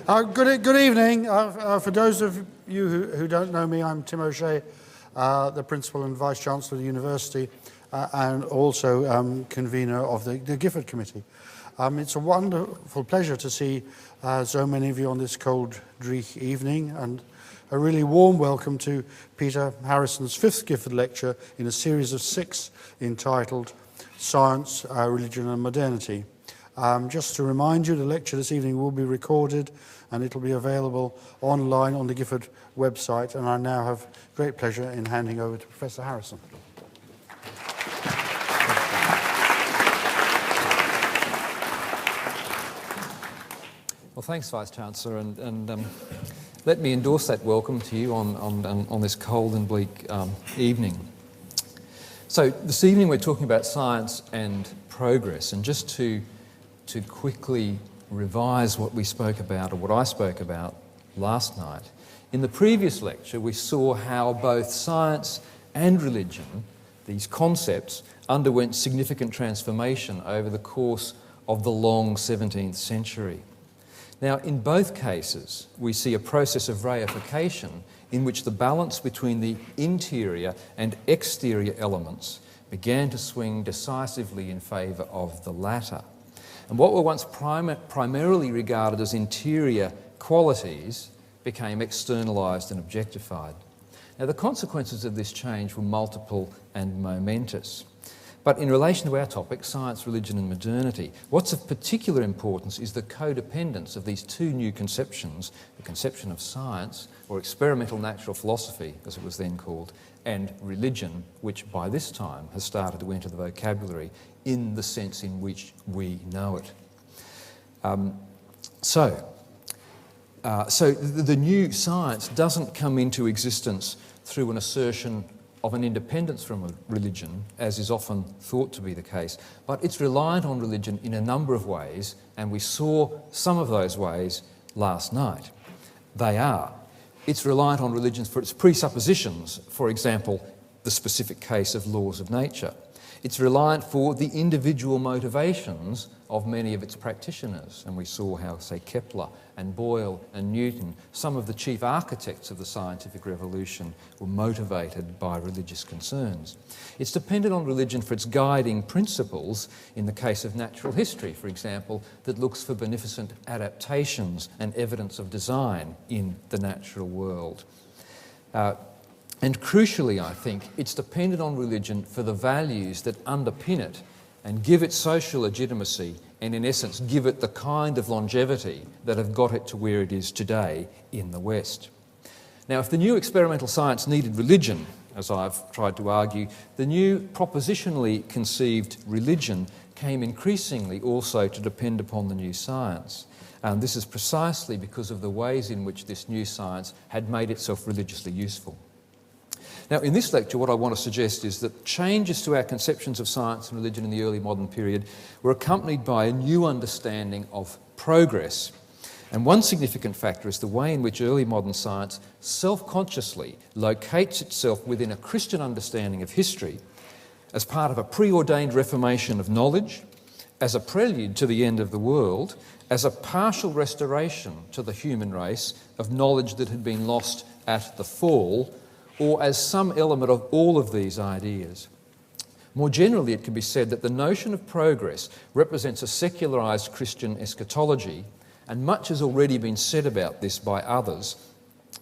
Good evening. For those of you who don't know me, I'm Tim O'Shea, the Principal and Vice-Chancellor of the University, and also convener of the Gifford Committee. It's a wonderful pleasure to see so many of you on this cold, dreary evening, and a really warm welcome to Peter Harrison's 5th Gifford Lecture in a series of 6 entitled Science, Religion and Modernity. Just to remind you, the lecture this evening will be recorded and it'll be available online on the Gifford website, and I now have great pleasure in handing over to Professor Harrison. Well, thanks, Vice-Chancellor, and let me endorse that welcome to you on this cold and bleak evening. So this evening we're talking about science and progress, and just to quickly revise what we spoke about, or what I spoke about last night. In the previous lecture, we saw how both science and religion, these concepts, underwent significant transformation over the course of the long 17th century. Now, in both cases, we see a process of reification in which the balance between the interior and exterior elements began to swing decisively in favour of the latter. And what were once primarily regarded as interior qualities became externalised and objectified. Now, the consequences of this change were multiple and momentous. But in relation to our topic, science, religion and modernity, what's of particular importance is the codependence of these two new conceptions, the conception of science, or experimental natural philosophy, as it was then called, and religion, which by this time has started to enter the vocabulary in the sense in which we know it. So the new science doesn't come into existence through an assertion of an independence from a religion, as is often thought to be the case, but it's reliant on religion in a number of ways, and we saw some of those ways last night. They are: it's reliant on religions for its presuppositions, for example, the specific case of laws of nature. It's reliant for the individual motivations of many of its practitioners, and we saw how, say, Kepler and Boyle and Newton, some of the chief architects of the scientific revolution, were motivated by religious concerns. It's dependent on religion for its guiding principles in the case of natural history, for example, that looks for beneficent adaptations and evidence of design in the natural world. And crucially, I think, it's dependent on religion for the values that underpin it and give it social legitimacy and, in essence, give it the kind of longevity that have got it to where it is today in the West. Now, if the new experimental science needed religion, as I've tried to argue, the new propositionally conceived religion came increasingly also to depend upon the new science. And this is precisely because of the ways in which this new science had made itself religiously useful. Now, in this lecture, what I want to suggest is that changes to our conceptions of science and religion in the early modern period were accompanied by a new understanding of progress. And one significant factor is the way in which early modern science self-consciously locates itself within a Christian understanding of history as part of a preordained reformation of knowledge, as a prelude to the end of the world, as a partial restoration to the human race of knowledge that had been lost at the fall, or as some element of all of these ideas. More generally, it can be said that the notion of progress represents a secularised Christian eschatology, and much has already been said about this by others,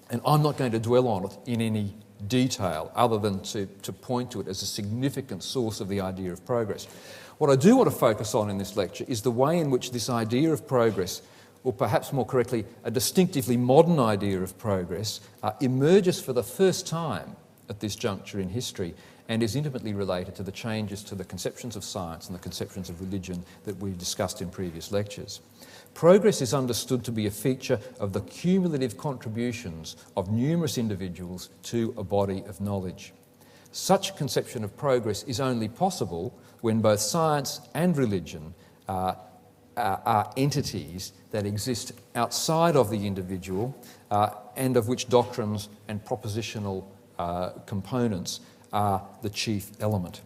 and I'm not going to dwell on it in any detail other than to point to it as a significant source of the idea of progress. What I do want to focus on in this lecture is the way in which this idea of progress, or perhaps more correctly, a distinctively modern idea of progress, emerges for the first time at this juncture in history and is intimately related to the changes to the conceptions of science and the conceptions of religion that we've discussed in previous lectures. Progress is understood to be a feature of the cumulative contributions of numerous individuals to a body of knowledge. Such conception of progress is only possible when both science and religion are entities that exist outside of the individual and of which doctrines and propositional components are the chief element.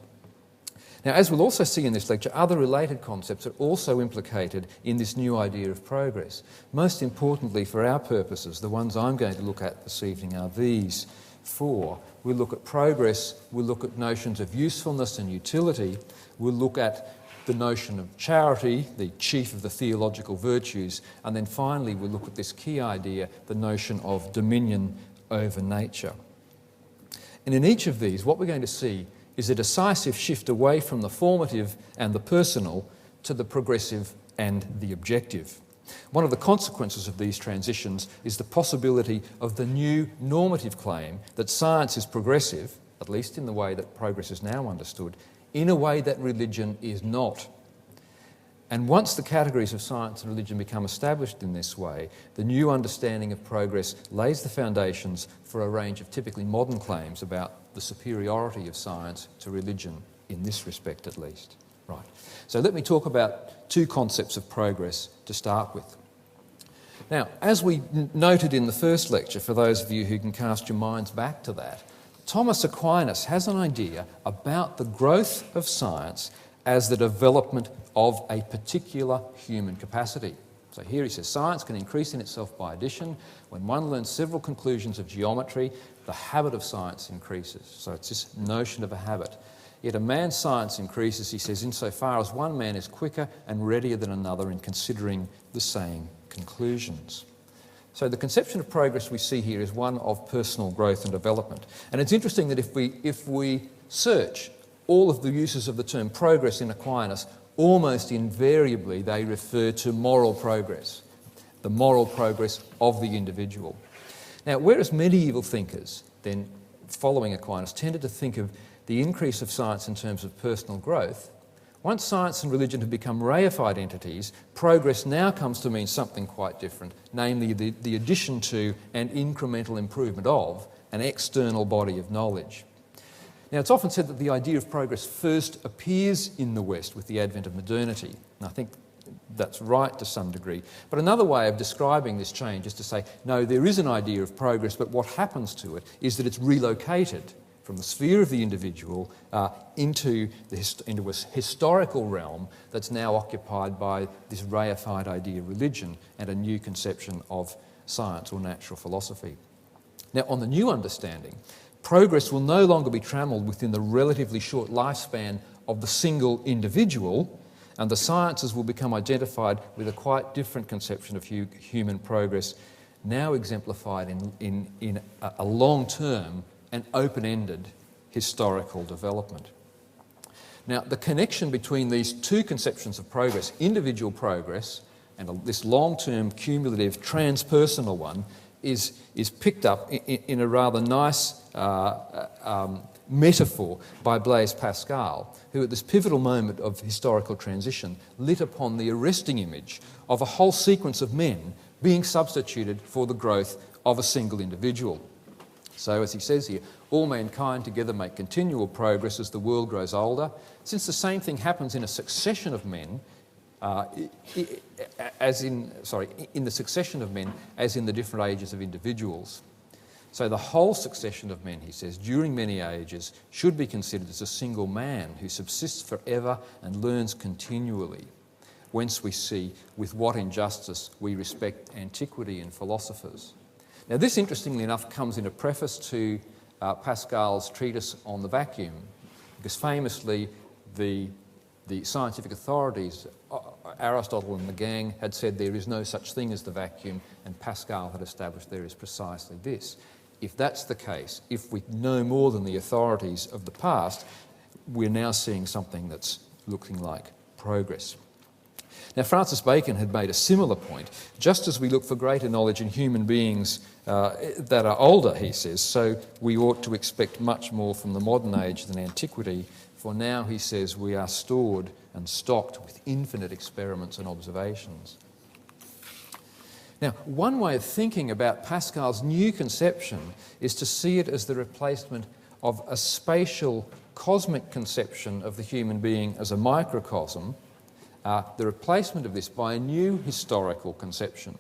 Now, as we'll also see in this lecture, other related concepts are also implicated in this new idea of progress. Most importantly, for our purposes, the ones I'm going to look at this evening are these four. We'll look at progress, we'll look at notions of usefulness and utility, we'll look at the notion of charity, the chief of the theological virtues, and then finally we'll look at this key idea, the notion of dominion over nature. And in each of these, what we're going to see is a decisive shift away from the formative and the personal to the progressive and the objective. One of the consequences of these transitions is the possibility of the new normative claim that science is progressive, at least in the way that progress is now understood, in a way that religion is not. And once the categories of science and religion become established in this way, the new understanding of progress lays the foundations for a range of typically modern claims about the superiority of science to religion, in this respect at least. Right. So let me talk about two concepts of progress to start with. Now, as we noted in the first lecture, for those of you who can cast your minds back to that, Thomas Aquinas has an idea about the growth of science as the development of a particular human capacity. So here he says, science can increase in itself by addition. When one learns several conclusions of geometry, the habit of science increases. So it's this notion of a habit. Yet a man's science increases, he says, insofar as one man is quicker and readier than another in considering the same conclusions. So the conception of progress we see here is one of personal growth and development. And it's interesting that if we search all of the uses of the term progress in Aquinas, almost invariably they refer to moral progress, the moral progress of the individual. Now, whereas medieval thinkers, then following Aquinas, tended to think of the increase of science in terms of personal growth, once science and religion have become reified entities, progress now comes to mean something quite different, namely the addition to and incremental improvement of an external body of knowledge. Now, it's often said that the idea of progress first appears in the West with the advent of modernity, and I think that's right to some degree. But another way of describing this change is to say, no, there is an idea of progress, but what happens to it is that it's relocated from the sphere of the individual into a historical realm that's now occupied by this reified idea of religion and a new conception of science or natural philosophy. Now, on the new understanding, progress will no longer be trammelled within the relatively short lifespan of the single individual, and the sciences will become identified with a quite different conception of human progress, now exemplified in a long-term and open-ended historical development. Now, the connection between these two conceptions of progress, individual progress and this long-term cumulative transpersonal one, is picked up in a rather nice metaphor by Blaise Pascal, who at this pivotal moment of historical transition lit upon the arresting image of a whole sequence of men being substituted for the growth of a single individual. So, as he says here, all mankind together make continual progress as the world grows older, since the same thing happens in a succession of men, in the succession of men as in the different ages of individuals. So the whole succession of men, he says, during many ages should be considered as a single man who subsists forever and learns continually, whence we see with what injustice we respect antiquity and philosophers. Now this, interestingly enough, comes in a preface to Pascal's treatise on the vacuum, because famously the scientific authorities, Aristotle and the gang, had said there is no such thing as the vacuum, and Pascal had established there is precisely this. If that's the case, if we know more than the authorities of the past, we're now seeing something that's looking like progress. Now, Francis Bacon had made a similar point. Just as we look for greater knowledge in human beings that are older, he says, so we ought to expect much more from the modern age than antiquity, for now, he says, we are stored and stocked with infinite experiments and observations. Now, one way of thinking about Pascal's new conception is to see it as the replacement of a spatial cosmic conception of the human being as a microcosm, the replacement of this by a new historical conception.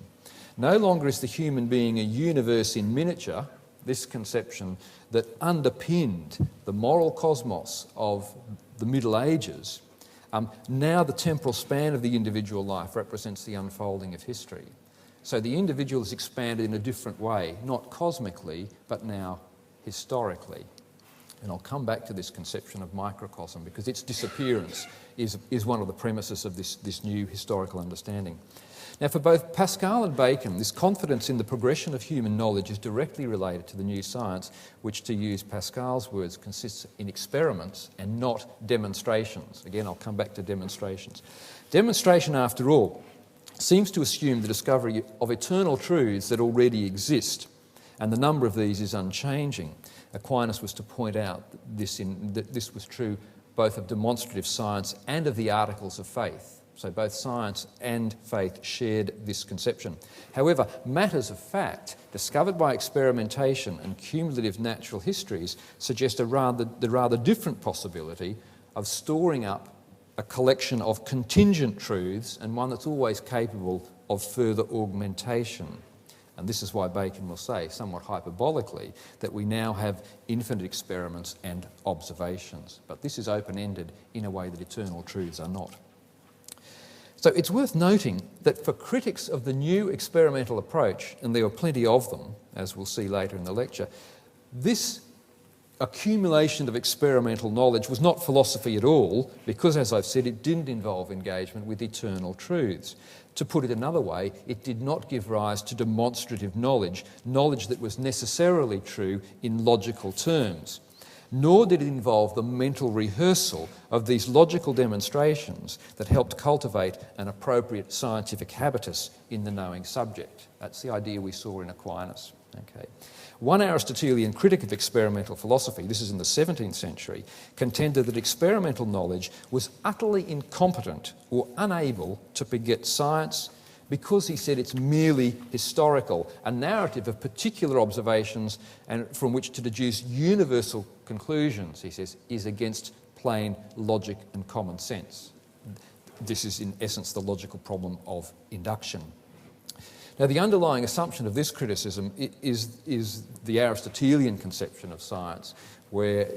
No longer is the human being a universe in miniature, this conception that underpinned the moral cosmos of the Middle Ages, now the temporal span of the individual life represents the unfolding of history. So the individual is expanded in a different way, not cosmically, but now historically. And I'll come back to this conception of microcosm because its disappearance is one of the premises of this new historical understanding. Now, for both Pascal and Bacon, this confidence in the progression of human knowledge is directly related to the new science, which, to use Pascal's words, consists in experiments and not demonstrations. Again, I'll come back to demonstrations. Demonstration, after all, seems to assume the discovery of eternal truths that already exist, and the number of these is unchanging. Aquinas was to point out that this was true both of demonstrative science and of the articles of faith. So both science and faith shared this conception. However, matters of fact discovered by experimentation and cumulative natural histories suggest the rather different possibility of storing up a collection of contingent truths and one that's always capable of further augmentation. And this is why Bacon will say, somewhat hyperbolically, that we now have infinite experiments and observations. But this is open-ended in a way that eternal truths are not. So it's worth noting that for critics of the new experimental approach, and there are plenty of them, as we'll see later in the lecture, this accumulation of experimental knowledge was not philosophy at all, because, as I've said, it didn't involve engagement with eternal truths. To put it another way, it did not give rise to demonstrative knowledge, knowledge that was necessarily true in logical terms. Nor did it involve the mental rehearsal of these logical demonstrations that helped cultivate an appropriate scientific habitus in the knowing subject. That's the idea we saw in Aquinas. Okay. One Aristotelian critic of experimental philosophy, this is in the 17th century, contended that experimental knowledge was utterly incompetent or unable to beget science because, he said, it's merely historical, a narrative of particular observations and from which to deduce universal conclusions, he says, is against plain logic and common sense. This is, in essence, the logical problem of induction. Now, the underlying assumption of this criticism is the Aristotelian conception of science, where,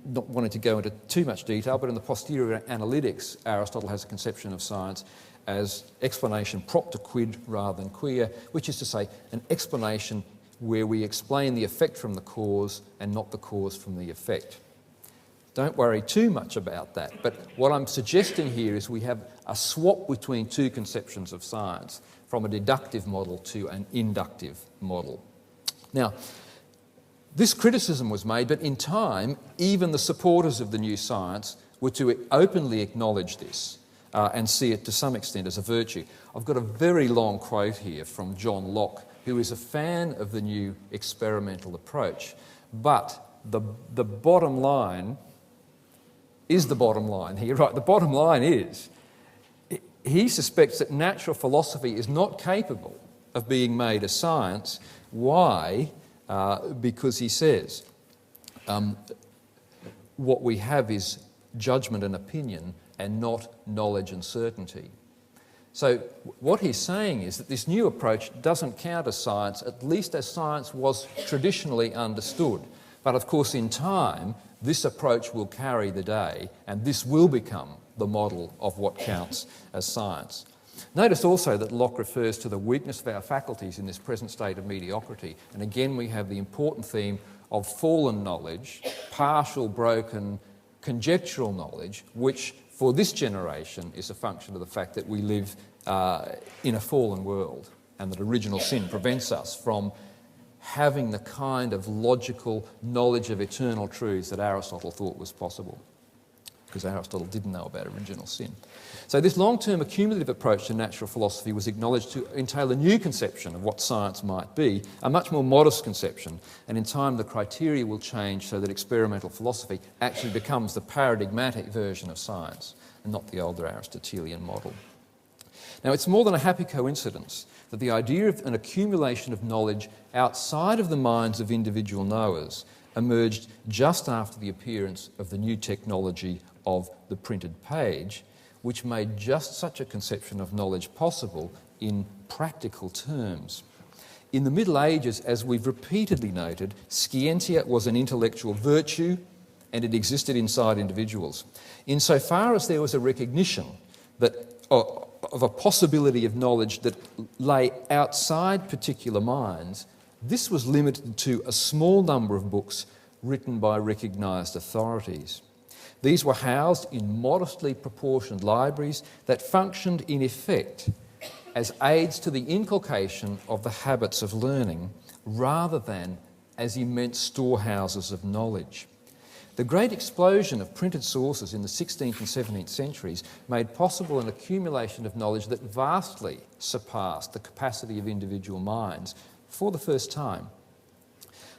not wanting to go into too much detail, but in the posterior analytics, Aristotle has a conception of science as explanation propter quid rather than quia, which is to say an explanation where we explain the effect from the cause and not the cause from the effect. Don't worry too much about that, but what I'm suggesting here is we have a swap between two conceptions of science, from a deductive model to an inductive model. Now, this criticism was made, but in time, even the supporters of the new science were to openly acknowledge this and see it to some extent as a virtue. I've got a very long quote here from John Locke, who is a fan of the new experimental approach, but the bottom line is the bottom line here, right? The bottom line is he suspects that natural philosophy is not capable of being made a science. Why? Because he says what we have is judgment and opinion and not knowledge and certainty. So what he's saying is that this new approach doesn't count as science, at least as science was traditionally understood. But of course, in time, this approach will carry the day, and this will become the model of what counts as science. Notice also that Locke refers to the weakness of our faculties in this present state of mediocrity. And again, we have the important theme of fallen knowledge, partial, broken, conjectural knowledge, which for this generation is a function of the fact that we live in a fallen world and that original sin prevents us from having the kind of logical knowledge of eternal truths that Aristotle thought was possible, because Aristotle didn't know about original sin. So this long-term accumulative approach to natural philosophy was acknowledged to entail a new conception of what science might be, a much more modest conception, and in time the criteria will change so that experimental philosophy actually becomes the paradigmatic version of science and not the older Aristotelian model. Now, it's more than a happy coincidence that the idea of an accumulation of knowledge outside of the minds of individual knowers emerged just after the appearance of the new technology of the printed page, which made just such a conception of knowledge possible in practical terms. In the Middle Ages, as we've repeatedly noted, scientia was an intellectual virtue and it existed inside individuals. Insofar as there was a recognition that of a possibility of knowledge that lay outside particular minds, this was limited to a small number of books written by recognised authorities. These were housed in modestly proportioned libraries that functioned in effect as aids to the inculcation of the habits of learning rather than as immense storehouses of knowledge. The great explosion of printed sources in the 16th and 17th centuries made possible an accumulation of knowledge that vastly surpassed the capacity of individual minds for the first time.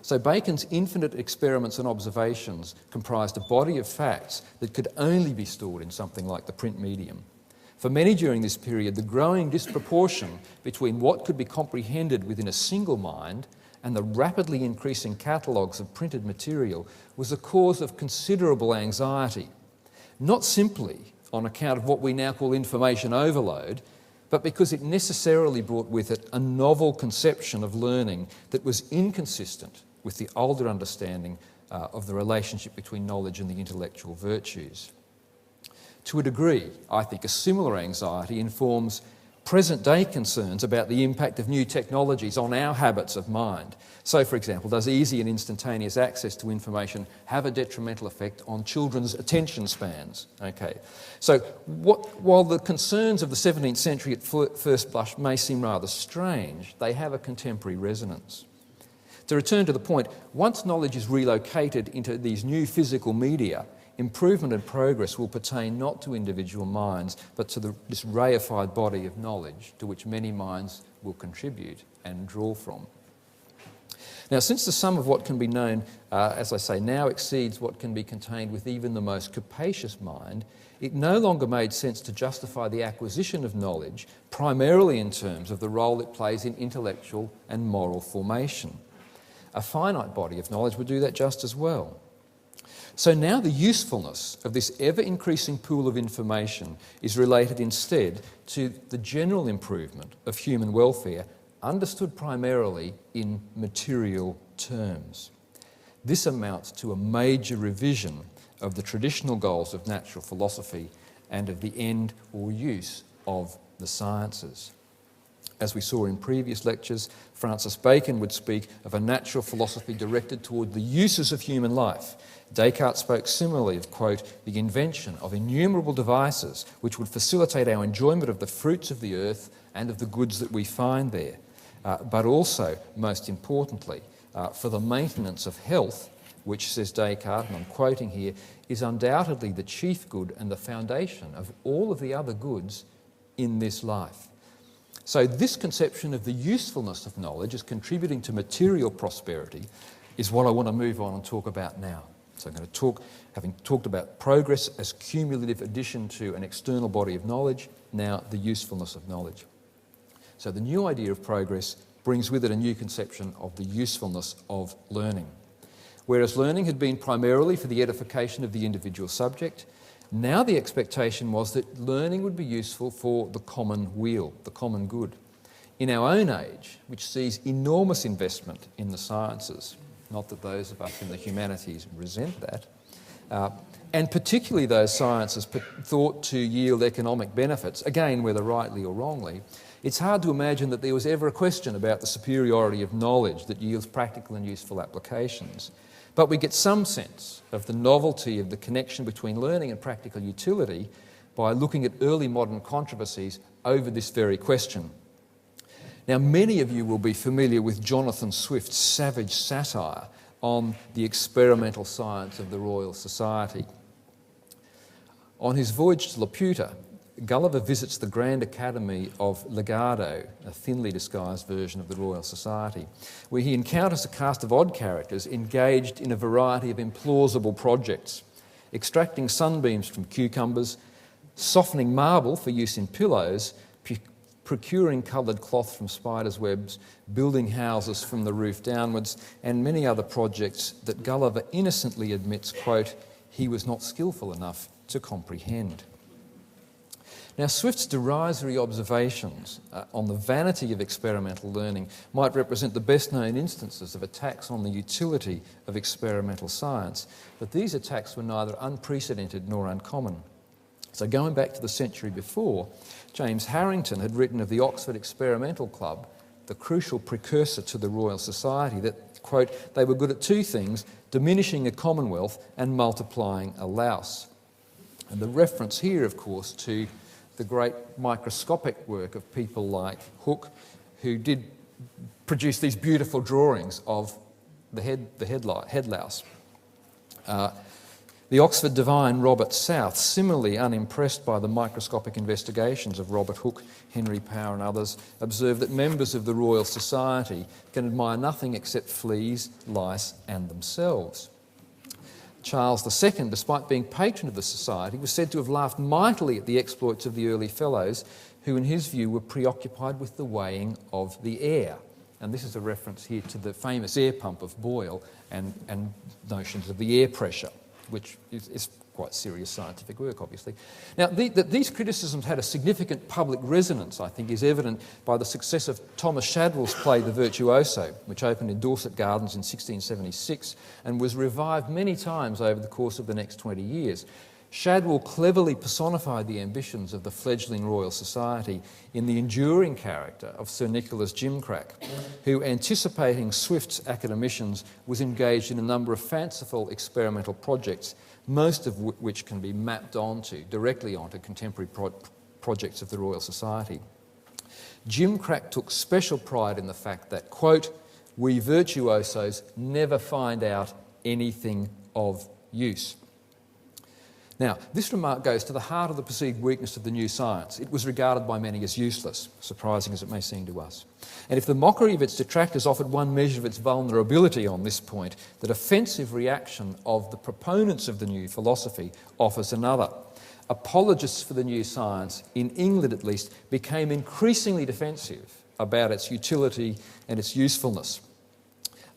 So Bacon's infinite experiments and observations comprised a body of facts that could only be stored in something like the print medium. For many during this period, the growing disproportion between what could be comprehended within a single mind and the rapidly increasing catalogues of printed material was a cause of considerable anxiety, not simply on account of what we now call information overload, but because it necessarily brought with it a novel conception of learning that was inconsistent with the older understanding of the relationship between knowledge and the intellectual virtues. To a degree, I think a similar anxiety informs present-day concerns about the impact of new technologies on our habits of mind. So, for example, does easy and instantaneous access to information have a detrimental effect on children's attention spans? Okay. So, while the concerns of the 17th century at first blush may seem rather strange, they have a contemporary resonance. To return to the point, once knowledge is relocated into these new physical media, improvement and progress will pertain not to individual minds, but to this reified body of knowledge to which many minds will contribute and draw from. Now, since the sum of what can be known, as I say, now exceeds what can be contained with even the most capacious mind, it no longer made sense to justify the acquisition of knowledge primarily in terms of the role it plays in intellectual and moral formation. A finite body of knowledge would do that just as well. So now the usefulness of this ever-increasing pool of information is related instead to the general improvement of human welfare, understood primarily in material terms. This amounts to a major revision of the traditional goals of natural philosophy and of the end or use of the sciences. As we saw in previous lectures, Francis Bacon would speak of a natural philosophy directed toward the uses of human life. Descartes spoke similarly of, quote, the invention of innumerable devices which would facilitate our enjoyment of the fruits of the earth and of the goods that we find there, but also, most importantly, for the maintenance of health, which, says Descartes, and I'm quoting here, is undoubtedly the chief good and the foundation of all of the other goods in this life. So this conception of the usefulness of knowledge as contributing to material prosperity is what I want to move on and talk about now. So I'm going to talk, having talked about progress as cumulative addition to an external body of knowledge, now the usefulness of knowledge. So the new idea of progress brings with it a new conception of the usefulness of learning. Whereas learning had been primarily for the edification of the individual subject, now the expectation was that learning would be useful for the common weal, the common good. In our own age, which sees enormous investment in the sciences, not that those of us in the humanities resent that, and particularly those sciences thought to yield economic benefits, again whether rightly or wrongly, it's hard to imagine that there was ever a question about the superiority of knowledge that yields practical and useful applications. But we get some sense of the novelty of the connection between learning and practical utility by looking at early modern controversies over this very question. Now, many of you will be familiar with Jonathan Swift's savage satire on the experimental science of the Royal Society. On his voyage to Laputa, Gulliver visits the Grand Academy of Legado, a thinly disguised version of the Royal Society, where he encounters a cast of odd characters engaged in a variety of implausible projects, extracting sunbeams from cucumbers, softening marble for use in pillows, procuring coloured cloth from spiders' webs, building houses from the roof downwards, and many other projects that Gulliver innocently admits, quote, he was not skillful enough to comprehend. Now, Swift's derisory observations on the vanity of experimental learning might represent the best-known instances of attacks on the utility of experimental science, but these attacks were neither unprecedented nor uncommon. So going back to the century before, James Harrington had written of the Oxford Experimental Club, the crucial precursor to the Royal Society, that, quote, they were good at two things, diminishing a commonwealth and multiplying a louse. And the reference here, of course, to the great microscopic work of people like Hooke, who did produce these beautiful drawings of the head louse. The Oxford divine Robert South, similarly unimpressed by the microscopic investigations of Robert Hooke, Henry Power and others, observed that members of the Royal Society can admire nothing except fleas, lice and themselves. Charles II, despite being patron of the Society, was said to have laughed mightily at the exploits of the early fellows, who in his view were preoccupied with the weighing of the air. And this is a reference here to the famous air pump of Boyle and notions of the air pressure, which is quite serious scientific work, obviously. Now, that these criticisms had a significant public resonance, I think, is evident by the success of Thomas Shadwell's play The Virtuoso, which opened in Dorset Gardens in 1676 and was revived many times over the course of the next 20 years. Shadwell cleverly personified the ambitions of the fledgling Royal Society in the enduring character of Sir Nicholas Gimcrack, who, anticipating Swift's academicians, was engaged in a number of fanciful experimental projects, most of which can be mapped directly onto contemporary projects of the Royal Society. Gimcrack took special pride in the fact that, quote, we virtuosos never find out anything of use. Now, this remark goes to the heart of the perceived weakness of the new science. It was regarded by many as useless, surprising as it may seem to us. And if the mockery of its detractors offered one measure of its vulnerability on this point, the defensive reaction of the proponents of the new philosophy offers another. Apologists for the new science, in England at least, became increasingly defensive about its utility and its usefulness.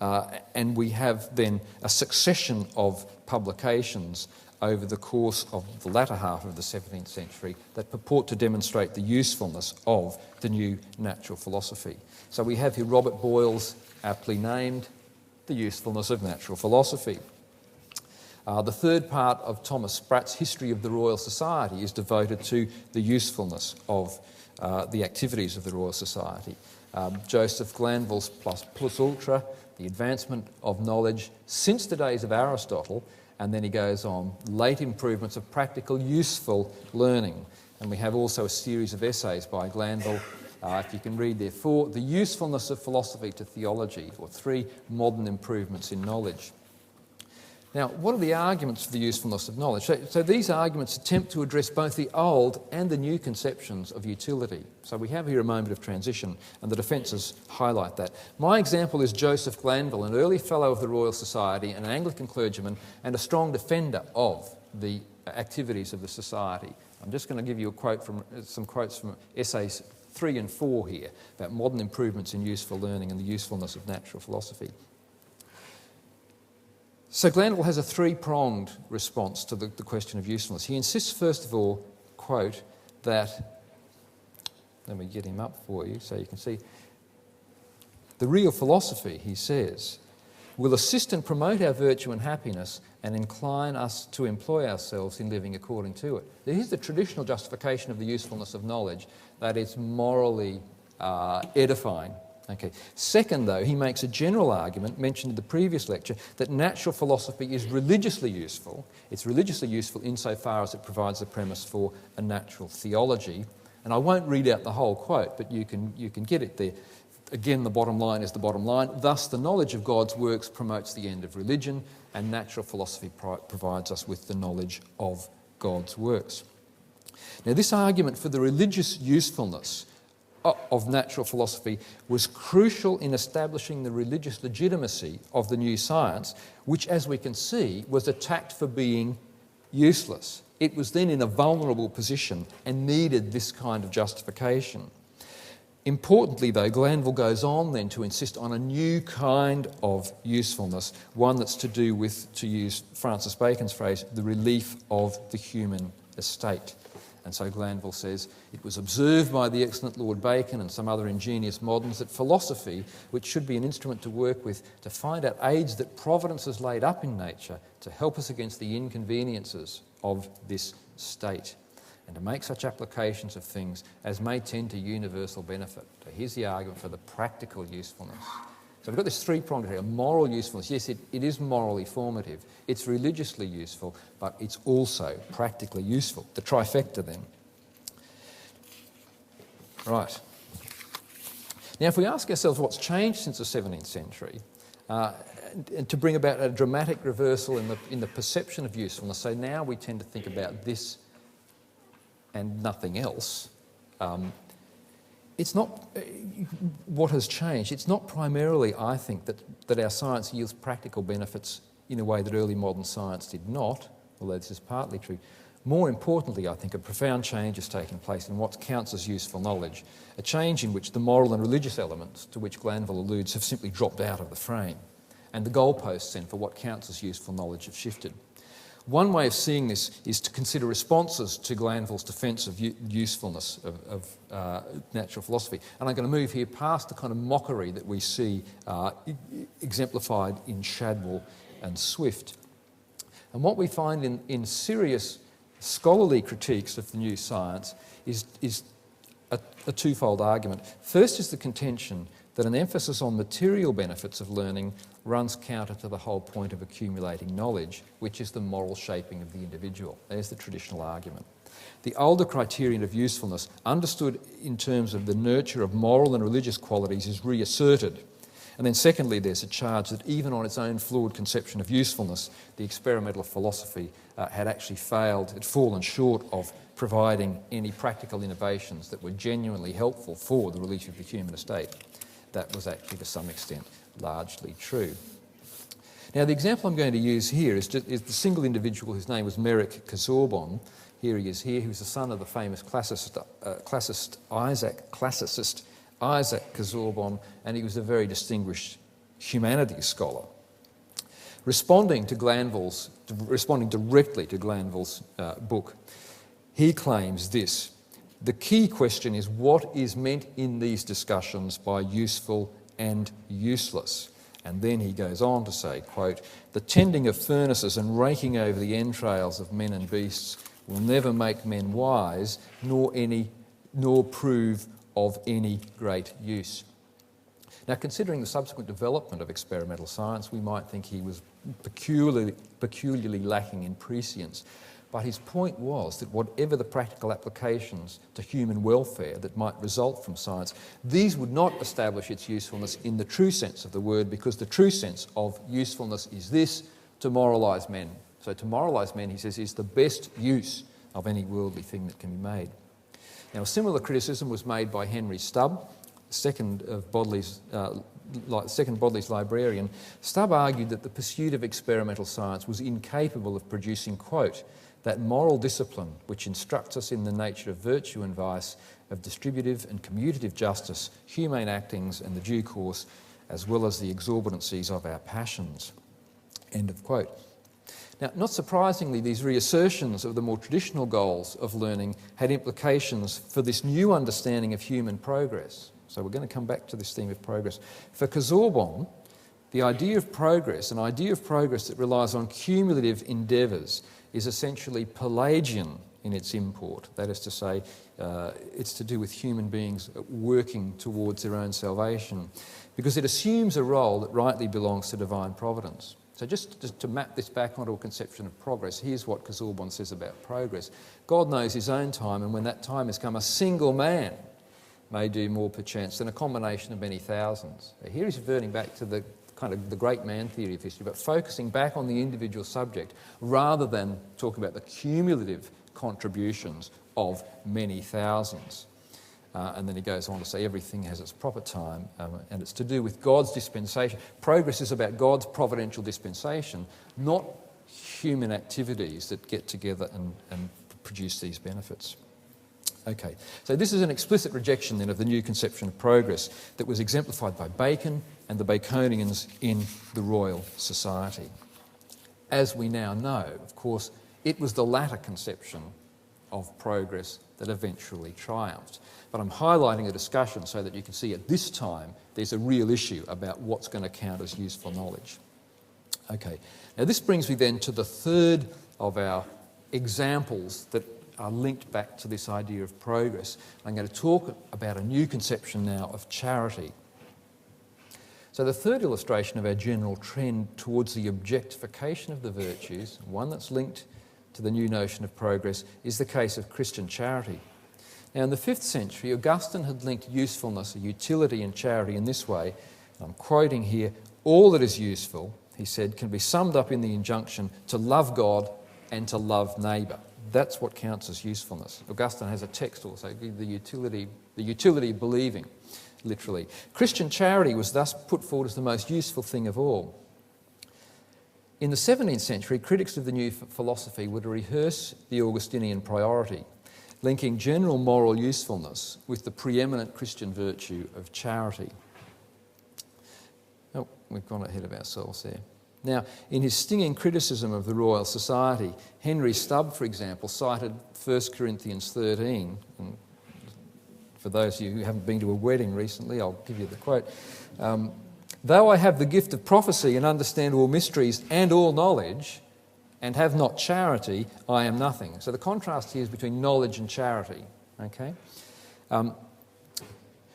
And we have then a succession of publications over the course of the latter half of the 17th century that purport to demonstrate the usefulness of the new natural philosophy. So we have here Robert Boyle's, aptly named, The Usefulness of Natural Philosophy. The third part of Thomas Spratt's History of the Royal Society is devoted to the usefulness of the activities of the Royal Society. Joseph Glanvill's Plus Ultra, the advancement of knowledge since the days of Aristotle, and then he goes on, late improvements of practical, useful learning. And we have also a series of essays by Glanville, if you can read there, 4, The Usefulness of Philosophy to Theology, or 3, Modern Improvements in Knowledge. Now, what are the arguments for the usefulness of knowledge? So these arguments attempt to address both the old and the new conceptions of utility. So we have here a moment of transition, and the defences highlight that. My example is Joseph Glanville, an early Fellow of the Royal Society, an Anglican clergyman, and a strong defender of the activities of the Society. I'm just going to give you some quotes from essays 3 and 4 here about modern improvements in useful learning and the usefulness of natural philosophy. So Glanville has a three-pronged response to the question of usefulness. He insists, first of all, quote, that, let me get him up for you so you can see, the real philosophy, he says, will assist and promote our virtue and happiness and incline us to employ ourselves in living according to it. Here's the traditional justification of the usefulness of knowledge, that it's morally edifying. Okay. Second, though, he makes a general argument, mentioned in the previous lecture, that natural philosophy is religiously useful. It's religiously useful insofar as it provides the premise for a natural theology. And I won't read out the whole quote, but you can get it there. Again, the bottom line is the bottom line. Thus, the knowledge of God's works promotes the end of religion, and natural philosophy provides us with the knowledge of God's works. Now, this argument for the religious usefulness of natural philosophy was crucial in establishing the religious legitimacy of the new science, which, as we can see, was attacked for being useless. It was then in a vulnerable position and needed this kind of justification. Importantly, though, Glanville goes on then to insist on a new kind of usefulness, one that's to do with, to use Francis Bacon's phrase, the relief of the human estate. And so Glanville says, it was observed by the excellent Lord Bacon and some other ingenious moderns that philosophy, which should be an instrument to work with to find out aids that Providence has laid up in nature to help us against the inconveniences of this state, and to make such applications of things as may tend to universal benefit. So here's the argument for the practical usefulness. So we've got this three-pronged area, moral usefulness. Yes, it is morally formative. It's religiously useful, but it's also practically useful. The trifecta then. Right. Now, if we ask ourselves what's changed since the 17th century, to bring about a dramatic reversal in the perception of usefulness, so now we tend to think about this and nothing else, it's not what has changed. It's not primarily, I think, that our science yields practical benefits in a way that early modern science did not, although this is partly true. More importantly, I think a profound change has taken place in what counts as useful knowledge, a change in which the moral and religious elements to which Glanville alludes have simply dropped out of the frame, and the goalposts then for what counts as useful knowledge have shifted. One way of seeing this is to consider responses to Glanville's defence of usefulness of natural philosophy. And I'm going to move here past the kind of mockery that we see exemplified in Shadwell and Swift. And what we find in serious scholarly critiques of the new science is a twofold argument. First is the contention that an emphasis on material benefits of learning runs counter to the whole point of accumulating knowledge, which is the moral shaping of the individual. There's the traditional argument. The older criterion of usefulness, understood in terms of the nurture of moral and religious qualities, is reasserted. And then secondly, there's a charge that even on its own flawed conception of usefulness, the experimental philosophy had actually failed, had fallen short of providing any practical innovations that were genuinely helpful for the relief of the human estate. That was actually, to some extent, largely true. Now, the example I'm going to use here is the single individual whose name was Merrick Casaubon. Here he is here, who's the son of the famous classicist Isaac Casaubon, and he was a very distinguished humanities scholar. Responding directly to Glanville's book, he claims this: the key question is what is meant in these discussions by useful and useless. And then he goes on to say, quote, the tending of furnaces and raking over the entrails of men and beasts will never make men wise, nor prove of any great use. Now, considering the subsequent development of experimental science, we might think he was peculiarly lacking in prescience. But his point was that whatever the practical applications to human welfare that might result from science, these would not establish its usefulness in the true sense of the word, because the true sense of usefulness is this: to moralise men. So to moralise men, he says, is the best use of any worldly thing that can be made. Now, a similar criticism was made by Henry Stubb, second Bodley's librarian. Stubb argued that the pursuit of experimental science was incapable of producing, quote, that moral discipline which instructs us in the nature of virtue and vice, of distributive and commutative justice, humane actings and the due course, as well as the exorbitancies of our passions. End of quote. Now, not surprisingly, these reassertions of the more traditional goals of learning had implications for this new understanding of human progress. So we're going to come back to this theme of progress. For Casaubon, the idea of progress, an idea of progress that relies on cumulative endeavours, is essentially Pelagian in its import. That is to say, it's to do with human beings working towards their own salvation, because it assumes a role that rightly belongs to divine providence. So just to map this back onto a conception of progress, here's what Casaubon says about progress. God knows his own time, and when that time has come, a single man may do more perchance than a combination of many thousands. So here he's reverting back to the kind of the great man theory of history, but focusing back on the individual subject rather than talking about the cumulative contributions of many thousands. And then he goes on to say everything has its proper time, and it's to do with God's dispensation. Progress is about God's providential dispensation, not human activities that get together and produce these benefits. Okay, so this is an explicit rejection then of the new conception of progress that was exemplified by Bacon and the Baconians in the Royal Society. As we now know, of course, it was the latter conception of progress that eventually triumphed. But I'm highlighting a discussion so that you can see at this time there's a real issue about what's going to count as useful knowledge. Okay, now this brings me then to the third of our examples that are linked back to this idea of progress. I'm going to talk about a new conception now of charity. So the third illustration of our general trend towards the objectification of the virtues, one that's linked to the new notion of progress, is the case of Christian charity. Now in the 5th century, Augustine had linked usefulness, utility and charity in this way. I'm quoting here, "All that is useful," he said, "can be summed up in the injunction to love God and to love neighbour." That's what counts as usefulness. Augustine has a text also, the utility of believing, literally. Christian charity was thus put forward as the most useful thing of all. In the 17th century, critics of the new philosophy would rehearse the Augustinian priority, linking general moral usefulness with the preeminent Christian virtue of charity. Oh, we've gone ahead of ourselves there. Now, in his stinging criticism of the Royal Society, Henry Stubb, for example, cited 1 Corinthians 13. And for those of you who haven't been to a wedding recently, I'll give you the quote. "Though I have the gift of prophecy and understand all mysteries and all knowledge, and have not charity, I am nothing." So the contrast here is between knowledge and charity. Okay?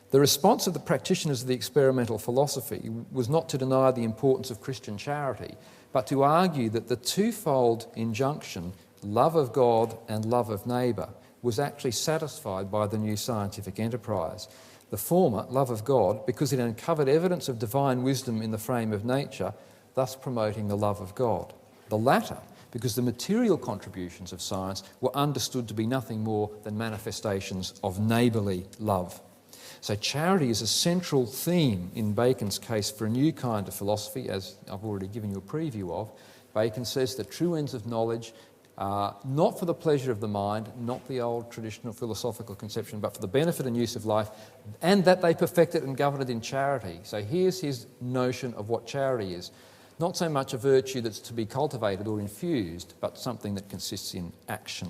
The response of the practitioners of the experimental philosophy was not to deny the importance of Christian charity, but to argue that the twofold injunction, love of God and love of neighbour, was actually satisfied by the new scientific enterprise. The former, love of God, because it uncovered evidence of divine wisdom in the frame of nature, thus promoting the love of God. The latter, because the material contributions of science were understood to be nothing more than manifestations of neighbourly love. So charity is a central theme in Bacon's case for a new kind of philosophy, as I've already given you a preview of. Bacon says the true ends of knowledge are not for the pleasure of the mind, not the old traditional philosophical conception, but for the benefit and use of life, and that they perfect it and govern it in charity. So here's his notion of what charity is. Not so much a virtue that's to be cultivated or infused, but something that consists in action.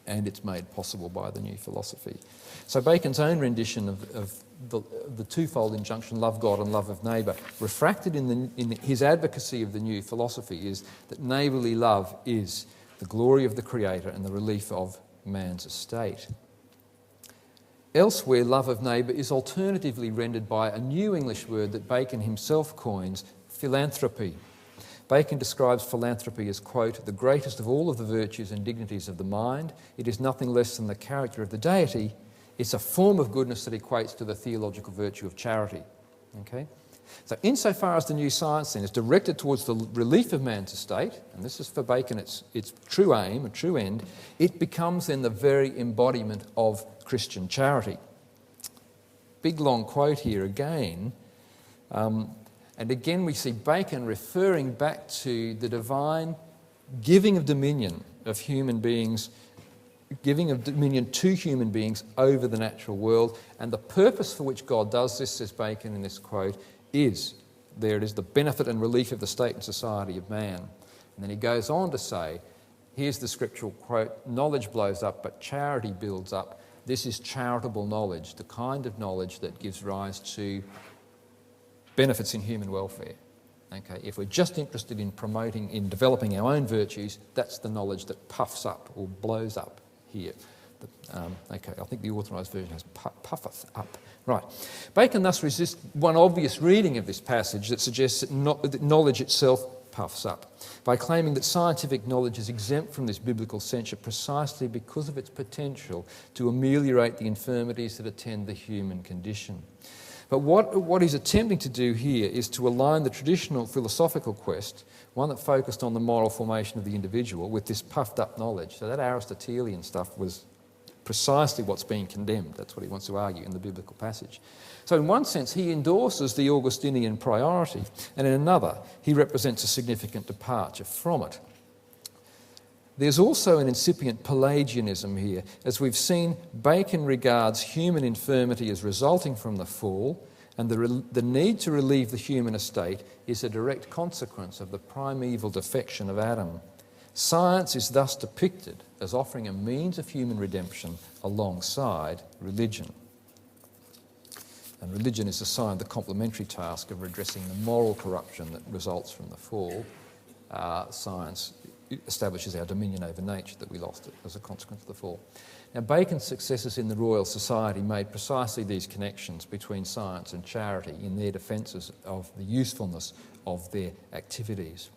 And it's made possible by the new philosophy. So Bacon's own rendition of the twofold injunction, love God and love of neighbour, refracted in his advocacy of the new philosophy is that neighbourly love is the glory of the Creator and the relief of man's estate. Elsewhere, love of neighbour is alternatively rendered by a new English word that Bacon himself coins, philanthropy. Bacon describes philanthropy as, quote, "the greatest of all of the virtues and dignities of the mind. It is nothing less than the character of the deity. It's a form of goodness that equates to the theological virtue of charity." Okay? So insofar as the new science then is directed towards the relief of man's estate, and this is for Bacon its true aim, a true end, it becomes then the very embodiment of Christian charity. Big long quote here again. And again, we see Bacon referring back to the divine giving of dominion of human beings, giving of dominion to human beings over the natural world. And the purpose for which God does this, says Bacon in this quote, is, there it is, the benefit and relief of the state and society of man. And then he goes on to say, here's the scriptural quote, "Knowledge blows up, but charity builds up. This is charitable knowledge, the kind of knowledge that gives rise to benefits in human welfare." Okay, if we're just interested in promoting, in developing our own virtues, that's the knowledge that puffs up or blows up here. Okay, I think the authorised version has puffeth up. Right. Bacon thus resists one obvious reading of this passage that suggests that knowledge itself puffs up, by claiming that scientific knowledge is exempt from this biblical censure precisely because of its potential to ameliorate the infirmities that attend the human condition. But what he's attempting to do here is to align the traditional philosophical quest, one that focused on the moral formation of the individual, with this puffed up knowledge. So that Aristotelian stuff was precisely what's being condemned. That's what he wants to argue in the biblical passage. So in one sense, he endorses the Augustinian priority, and in another, he represents a significant departure from it. There's also an incipient Pelagianism here. As we've seen, Bacon regards human infirmity as resulting from the fall, and the need to relieve the human estate is a direct consequence of the primeval defection of Adam. Science is thus depicted as offering a means of human redemption alongside religion. And religion is assigned the complementary task of redressing the moral corruption that results from the fall. Science establishes our dominion over nature that we lost as a consequence of the fall. Now, Bacon's successors in the Royal Society made precisely these connections between science and charity in their defences of the usefulness of their activities.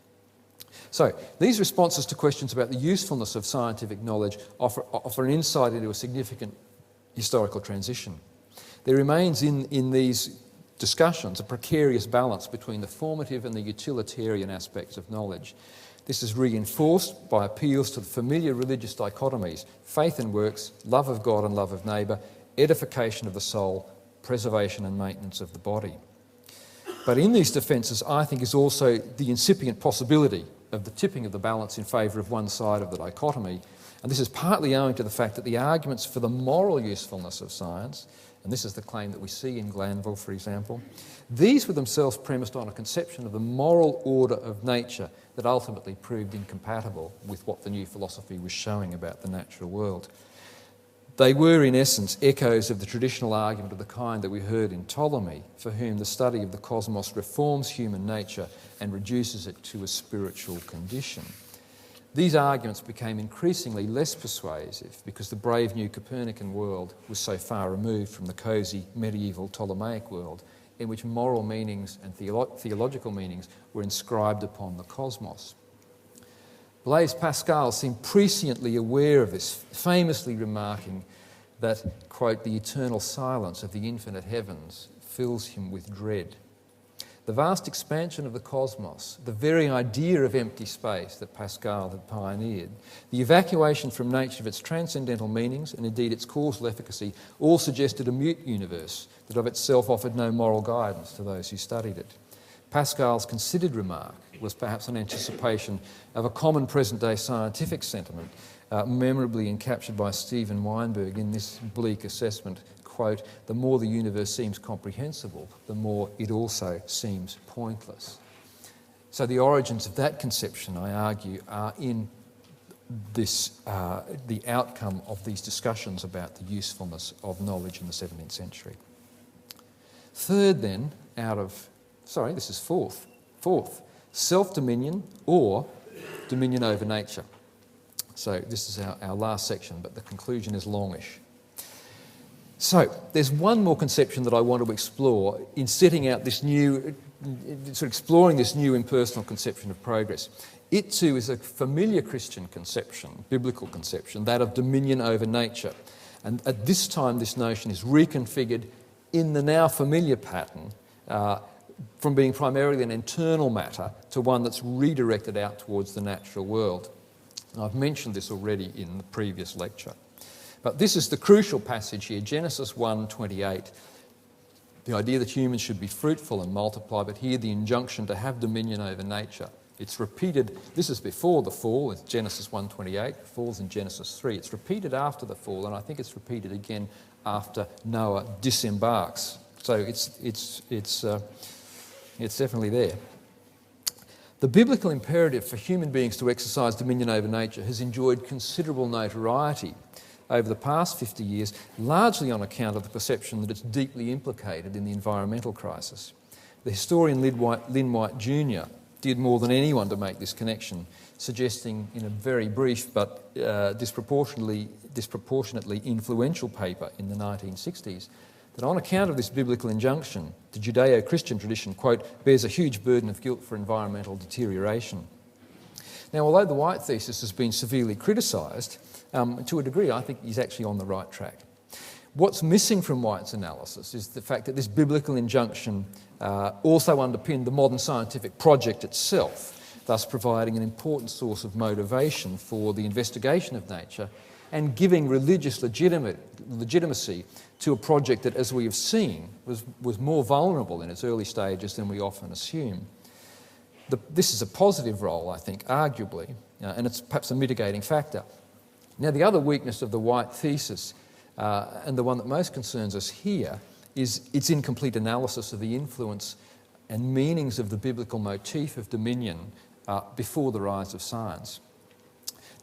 So, these responses to questions about the usefulness of scientific knowledge offer an insight into a significant historical transition. There remains in these discussions a precarious balance between the formative and the utilitarian aspects of knowledge. This is reinforced by appeals to the familiar religious dichotomies: faith and works, love of God and love of neighbour, edification of the soul, preservation and maintenance of the body. But in these defences, I think, is also the incipient possibility of the tipping of the balance in favour of one side of the dichotomy, and this is partly owing to the fact that the arguments for the moral usefulness of science, and this is the claim that we see in Glanville, for example, these were themselves premised on a conception of the moral order of nature that ultimately proved incompatible with what the new philosophy was showing about the natural world. They were, in essence, echoes of the traditional argument of the kind that we heard in Ptolemy, for whom the study of the cosmos reforms human nature and reduces it to a spiritual condition. These arguments became increasingly less persuasive because the brave new Copernican world was so far removed from the cosy medieval Ptolemaic world in which moral meanings and theological meanings were inscribed upon the cosmos. Blaise Pascal seemed presciently aware of this, famously remarking that, quote, "the eternal silence of the infinite heavens fills him with dread." The vast expansion of the cosmos, the very idea of empty space that Pascal had pioneered, the evacuation from nature of its transcendental meanings and indeed its causal efficacy, all suggested a mute universe that of itself offered no moral guidance to those who studied it. Pascal's considered remark was perhaps an anticipation of a common present-day scientific sentiment, memorably encaptured by Stephen Weinberg in this bleak assessment, quote, "the more the universe seems comprehensible, the more it also seems pointless." So the origins of that conception, I argue, are in this, the outcome of these discussions about the usefulness of knowledge in the 17th century. Third then, this is fourth, self-dominion or dominion over nature. So this is our last section, but the conclusion is longish. So there's one more conception that I want to explore in setting out this new, sort of exploring this new impersonal conception of progress. It too is a familiar Christian conception, biblical conception, that of dominion over nature. And at this time, this notion is reconfigured in the now familiar pattern from being primarily an internal matter to one that's redirected out towards the natural world. And I've mentioned this already in the previous lecture. But this is the crucial passage here, Genesis 1:28. The idea that humans should be fruitful and multiply, but here the injunction to have dominion over nature. It's repeated, this is before the fall, it's Genesis 1:28, falls in Genesis 3. It's repeated after the fall, and I think it's repeated again after Noah disembarks. So it's definitely there. The biblical imperative for human beings to exercise dominion over nature has enjoyed considerable notoriety over the past 50 years, largely on account of the perception that it's deeply implicated in the environmental crisis. The historian Lynn White Jr. did more than anyone to make this connection, suggesting in a very brief but disproportionately influential paper in the 1960s that on account of this biblical injunction, the Judeo-Christian tradition, quote, bears a huge burden of guilt for environmental deterioration. Now, although the White thesis has been severely criticised, to a degree I think he's actually on the right track. What's missing from White's analysis is the fact that this biblical injunction also underpinned the modern scientific project itself, thus providing an important source of motivation for the investigation of nature and giving religious legitimacy to a project that, as we have seen, was more vulnerable in its early stages than we often assume. This is a positive role, I think, arguably, and it's perhaps a mitigating factor. Now, the other weakness of the White thesis, and the one that most concerns us here, is its incomplete analysis of the influence and meanings of the biblical motif of dominion before the rise of science.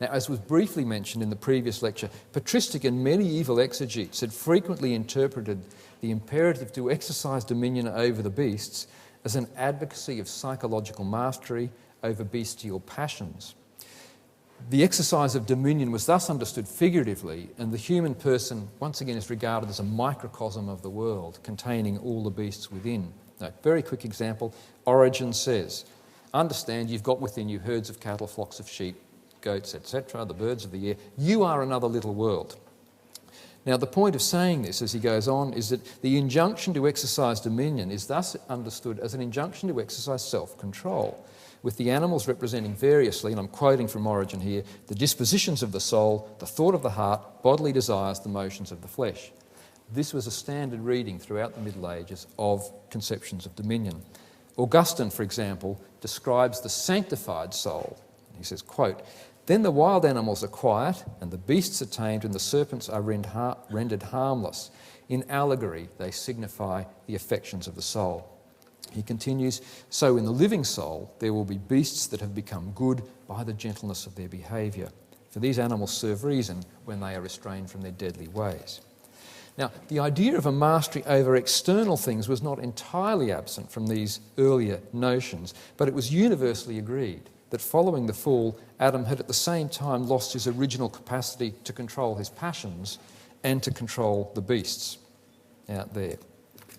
Now, as was briefly mentioned in the previous lecture, patristic and medieval exegetes had frequently interpreted the imperative to exercise dominion over the beasts as an advocacy of psychological mastery over bestial passions. The exercise of dominion was thus understood figuratively, and the human person once again is regarded as a microcosm of the world, containing all the beasts within. Now, very quick example, Origen says, understand you've got within you herds of cattle, flocks of sheep, goats, etc., the birds of the air. You are another little world. Now, the point of saying this, as he goes on, is that the injunction to exercise dominion is thus understood as an injunction to exercise self-control, with the animals representing variously, and I'm quoting from Origen here, the dispositions of the soul, the thought of the heart, bodily desires, the motions of the flesh. This was a standard reading throughout the Middle Ages of conceptions of dominion. Augustine, for example, describes the sanctified soul. He says, quote, then the wild animals are quiet, and the beasts are tamed, and the serpents are rendered harmless. In allegory, they signify the affections of the soul. He continues, so in the living soul there will be beasts that have become good by the gentleness of their behaviour. For these animals serve reason when they are restrained from their deadly ways. Now, the idea of a mastery over external things was not entirely absent from these earlier notions, but it was universally agreed that following the fall, Adam had at the same time lost his original capacity to control his passions and to control the beasts out there,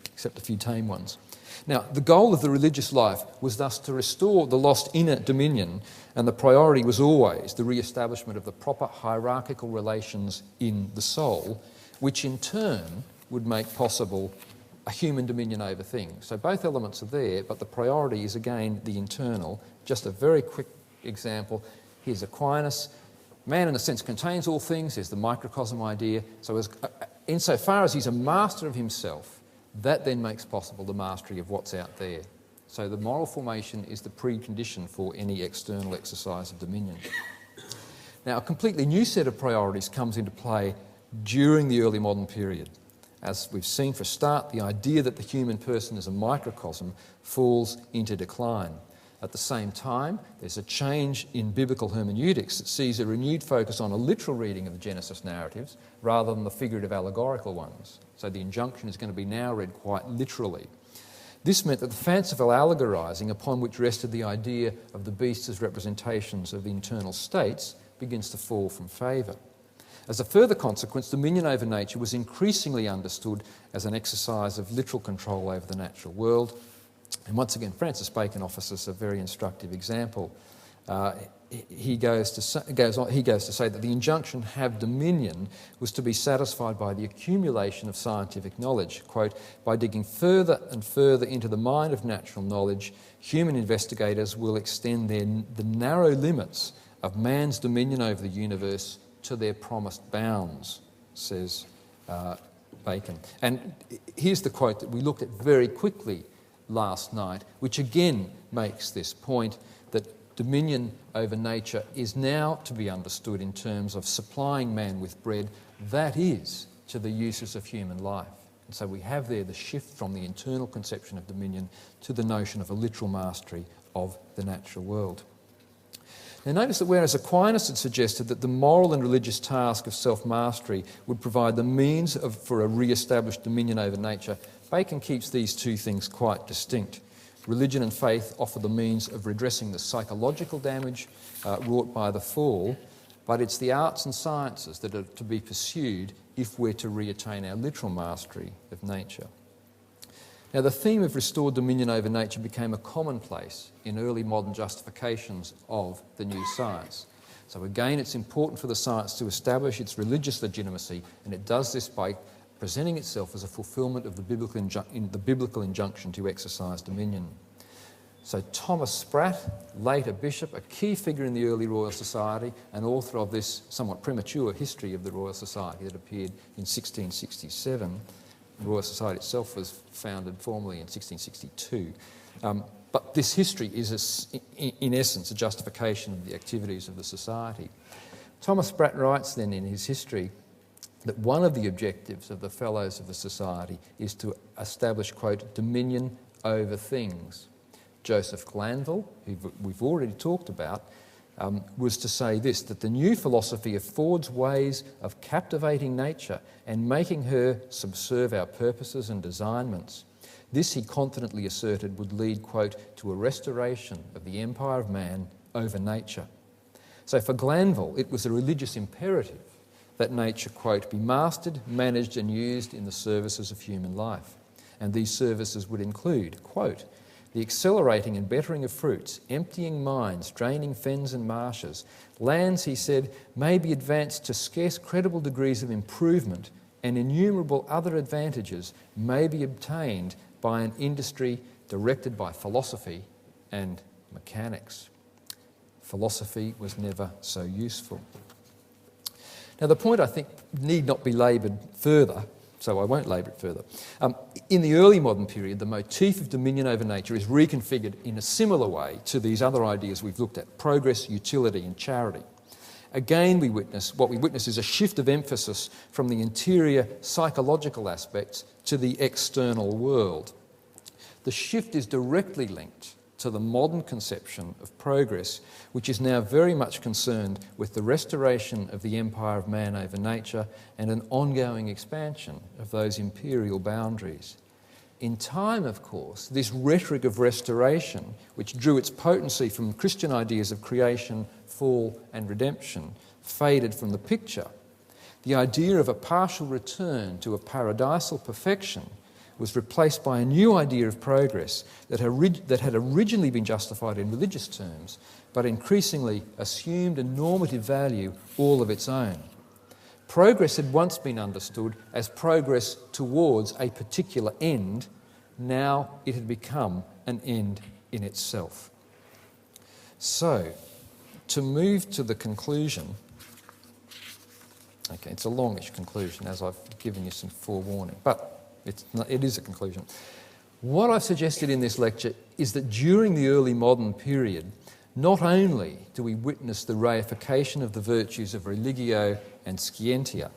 except a few tame ones. Now, the goal of the religious life was thus to restore the lost inner dominion, and the priority was always the re-establishment of the proper hierarchical relations in the soul, which in turn would make possible a human dominion over things. So both elements are there, but the priority is again the internal. Just a very quick example. Here's Aquinas. Man, in a sense, contains all things. There's the microcosm idea. So insofar as he's a master of himself, that then makes possible the mastery of what's out there. So the moral formation is the precondition for any external exercise of dominion. Now, a completely new set of priorities comes into play during the early modern period. As we've seen for a start, the idea that the human person is a microcosm falls into decline. At the same time, there's a change in biblical hermeneutics that sees a renewed focus on a literal reading of the Genesis narratives rather than the figurative allegorical ones. So the injunction is going to be now read quite literally. This meant that the fanciful allegorising upon which rested the idea of the beasts as representations of the internal states begins to fall from favour. As a further consequence, dominion over nature was increasingly understood as an exercise of literal control over the natural world. And once again, Francis Bacon offers us a very instructive example. He goes to say that the injunction "have dominion" was to be satisfied by the accumulation of scientific knowledge. Quote, by digging further and further into the mine of natural knowledge, human investigators will extend the narrow limits of man's dominion over the universe to their promised bounds, says Bacon. And here's the quote that we looked at very quickly last night, which again makes this point that dominion over nature is now to be understood in terms of supplying man with bread, that is, to the uses of human life. And so we have there the shift from the internal conception of dominion to the notion of a literal mastery of the natural world. Now notice that whereas Aquinas had suggested that the moral and religious task of self-mastery would provide the means for a re-established dominion over nature, Bacon keeps these two things quite distinct. Religion and faith offer the means of redressing the psychological damage wrought by the fall, but it's the arts and sciences that are to be pursued if we're to reattain our literal mastery of nature. Now, the theme of restored dominion over nature became a commonplace in early modern justifications of the new science. So again, it's important for the science to establish its religious legitimacy, and it does this by presenting itself as a fulfilment of the biblical injunction to exercise dominion. So Thomas Spratt, later bishop, a key figure in the early Royal Society and author of this somewhat premature history of the Royal Society that appeared in 1667. The Royal Society itself was founded formally in 1662. But this history is, in essence, a justification of the activities of the Society. Thomas Spratt writes then in his history that one of the objectives of the Fellows of the Society is to establish, quote, dominion over things. Joseph Glanville, who we've already talked about, was to say this, that the new philosophy affords ways of captivating nature and making her subserve our purposes and designments. This, he confidently asserted, would lead, quote, to a restoration of the empire of man over nature. So for Glanville, it was a religious imperative that nature, quote, be mastered, managed and used in the services of human life. And these services would include, quote, the accelerating and bettering of fruits, emptying mines, draining fens and marshes. Lands, he said, may be advanced to scarce credible degrees of improvement, and innumerable other advantages may be obtained by an industry directed by philosophy and mechanics. Philosophy was never so useful. Now, the point, I think, need not be laboured further, so I won't labour it further. In the early modern period, the motif of dominion over nature is reconfigured in a similar way to these other ideas we've looked at: progress, utility and charity. Again, what we witness is a shift of emphasis from the interior psychological aspects to the external world. The shift is directly linked to the modern conception of progress, which is now very much concerned with the restoration of the empire of man over nature and an ongoing expansion of those imperial boundaries. In time, of course, this rhetoric of restoration, which drew its potency from Christian ideas of creation, fall and redemption, faded from the picture. The idea of a partial return to a paradisal perfection was replaced by a new idea of progress that had originally been justified in religious terms, but increasingly assumed a normative value all of its own. Progress had once been understood as progress towards a particular end. Now it had become an end in itself. So, to move to the conclusion, okay, it's a longish conclusion, as I've given you some forewarning, but it is a conclusion. What I've suggested in this lecture is that during the early modern period, not only do we witness the reification of the virtues of religio and scientia,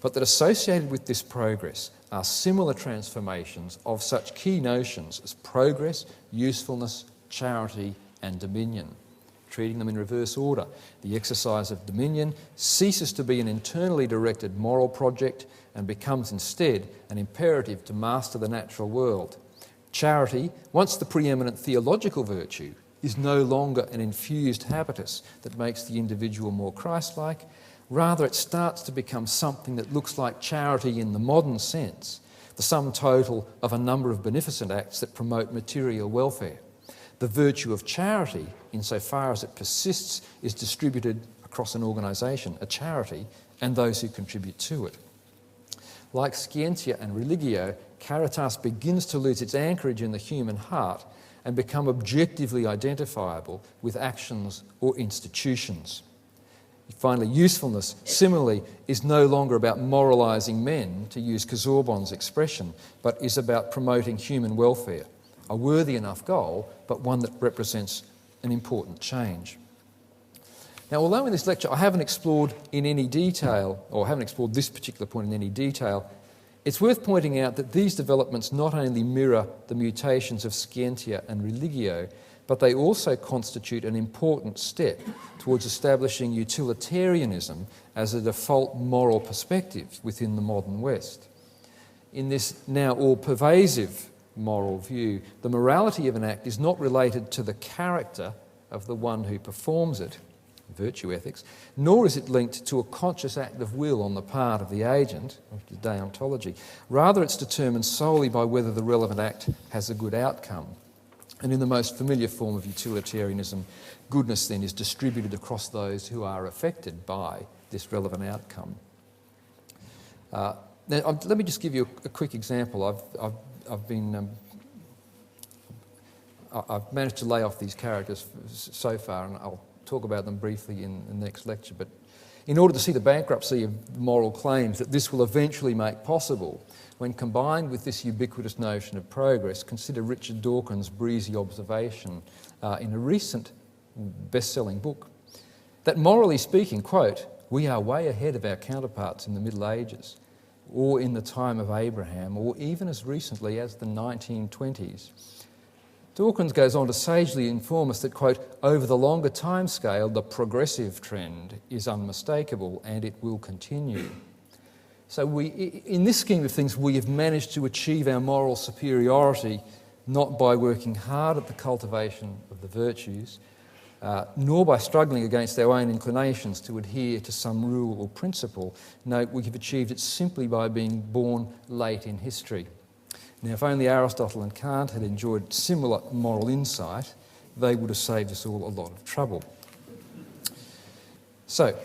but that associated with this progress are similar transformations of such key notions as progress, usefulness, charity and dominion. Treating them in reverse order, the exercise of dominion ceases to be an internally directed moral project and becomes instead an imperative to master the natural world. Charity, once the preeminent theological virtue, is no longer an infused habitus that makes the individual more Christ-like. Rather, it starts to become something that looks like charity in the modern sense, the sum total of a number of beneficent acts that promote material welfare. The virtue of charity, insofar as it persists, is distributed across an organisation, a charity, and those who contribute to it. Like scientia and religio, caritas begins to lose its anchorage in the human heart and become objectively identifiable with actions or institutions. Finally, usefulness, similarly, is no longer about moralising men, to use Casaubon's expression, but is about promoting human welfare, a worthy enough goal, but one that represents an important change. Now, although in this lecture I haven't explored in any detail, or haven't explored this particular point in any detail, it's worth pointing out that these developments not only mirror the mutations of scientia and religio, but they also constitute an important step towards establishing utilitarianism as a default moral perspective within the modern West. In this now all-pervasive moral view, the morality of an act is not related to the character of the one who performs it, virtue ethics, nor is it linked to a conscious act of will on the part of the agent, which is deontology. Rather, it's determined solely by whether the relevant act has a good outcome. And in the most familiar form of utilitarianism, goodness then is distributed across those who are affected by this relevant outcome. Now, let me just give you a quick example. I've managed to lay off these characters so far, and I'll talk about them briefly in the next lecture. But in order to see the bankruptcy of moral claims that this will eventually make possible, when combined with this ubiquitous notion of progress, consider Richard Dawkins' breezy observation in a recent best-selling book, that morally speaking, quote, we are way ahead of our counterparts in the Middle Ages, or in the time of Abraham, or even as recently as the 1920s. Dawkins goes on to sagely inform us that, quote, over the longer time scale, the progressive trend is unmistakable and it will continue. So in this scheme of things, we have managed to achieve our moral superiority not by working hard at the cultivation of the virtues, nor by struggling against our own inclinations to adhere to some rule or principle. No, we have achieved it simply by being born late in history. Now, if only Aristotle and Kant had enjoyed similar moral insight, they would have saved us all a lot of trouble. So,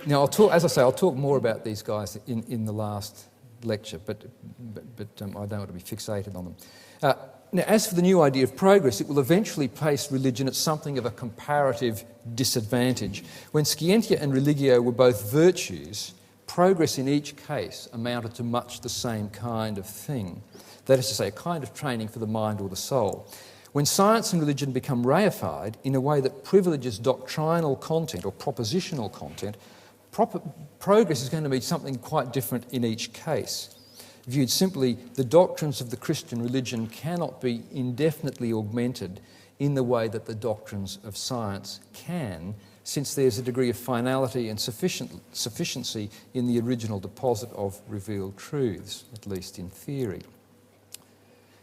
now I'll talk more about these guys in the last lecture, but I don't want to be fixated on them. Now, as for the new idea of progress, it will eventually place religion at something of a comparative disadvantage. When scientia and religio were both virtues, progress in each case amounted to much the same kind of thing. That is to say, a kind of training for the mind or the soul. When science and religion become reified in a way that privileges doctrinal content or propositional content, progress is going to be something quite different in each case. Viewed simply, the doctrines of the Christian religion cannot be indefinitely augmented in the way that the doctrines of science can, since there's a degree of finality and sufficiency in the original deposit of revealed truths, at least in theory.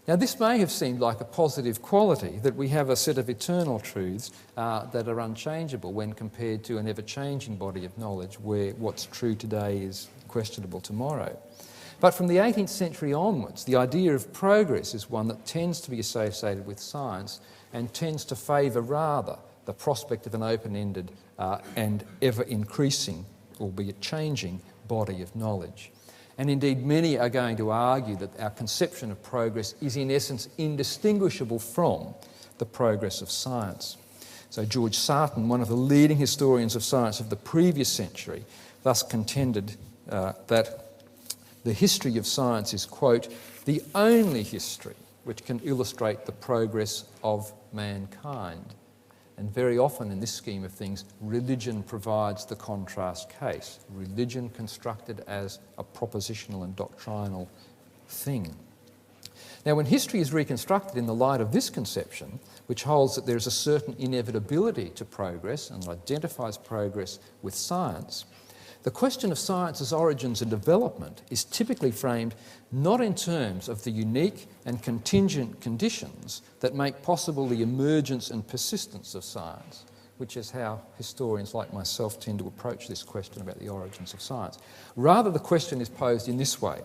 Now, this may have seemed like a positive quality, that we have a set of eternal truths that are unchangeable when compared to an ever-changing body of knowledge where what's true today is questionable tomorrow. But from the 18th century onwards, the idea of progress is one that tends to be associated with science and tends to favour rather the prospect of an open-ended and ever-increasing, albeit changing, body of knowledge. And indeed, many are going to argue that our conception of progress is in essence indistinguishable from the progress of science. So George Sarton, one of the leading historians of science of the previous century, thus contended that the history of science is, quote, the only history which can illustrate the progress of mankind. And very often in this scheme of things, religion provides the contrast case. Religion constructed as a propositional and doctrinal thing. Now, when history is reconstructed in the light of this conception, which holds that there is a certain inevitability to progress and identifies progress with science, the question of science's origins and development is typically framed not in terms of the unique and contingent conditions that make possible the emergence and persistence of science, which is how historians like myself tend to approach this question about the origins of science. Rather, the question is posed in this way.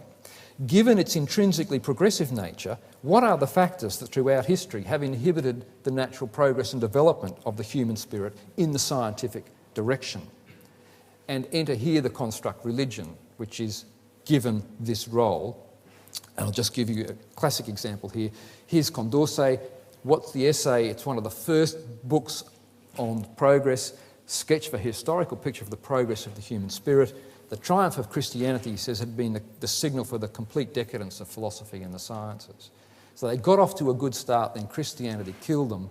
Given its intrinsically progressive nature, what are the factors that throughout history have inhibited the natural progress and development of the human spirit in the scientific direction? And enter here the construct religion, which is given this role. And I'll just give you a classic example here. Here's Condorcet. What's the essay? It's one of the first books on progress, sketch for historical picture of the progress of the human spirit. The triumph of Christianity, he says, had been the signal for the complete decadence of philosophy and the sciences. So they got off to a good start, then Christianity killed them.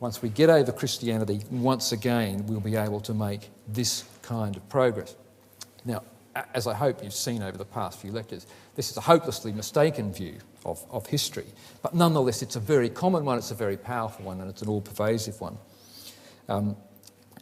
Once we get over Christianity, once again, we'll be able to make this kind of progress. Now, as I hope you've seen over the past few lectures, this is a hopelessly mistaken view of history, but nonetheless it's a very common one, it's a very powerful one, and it's an all-pervasive one. And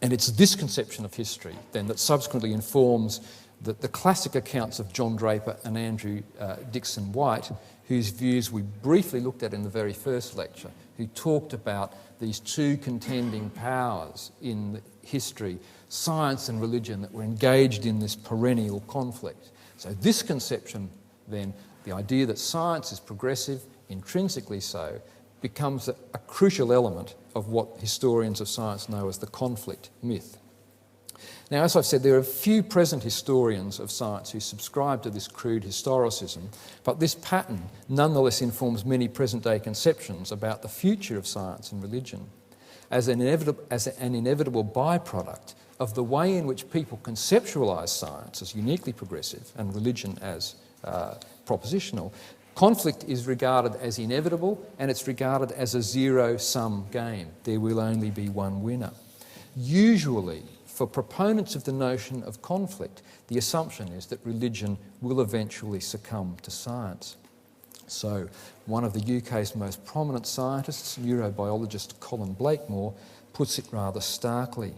it's this conception of history, then, that subsequently informs the classic accounts of John Draper and Andrew Dixon White, whose views we briefly looked at in the very first lecture, who talked about these two contending powers in history, science and religion, that were engaged in this perennial conflict. So this conception, then, the idea that science is progressive, intrinsically so, becomes a crucial element of what historians of science know as the conflict myth. Now, as I've said, there are few present historians of science who subscribe to this crude historicism, but this pattern nonetheless informs many present-day conceptions about the future of science and religion as an inevitable byproduct of the way in which people conceptualise science as uniquely progressive and religion as propositional. Conflict is regarded as inevitable, and it's regarded as a zero-sum game. There will only be one winner. Usually, for proponents of the notion of conflict, the assumption is that religion will eventually succumb to science. So one of the UK's most prominent scientists, neurobiologist Colin Blakemore, puts it rather starkly.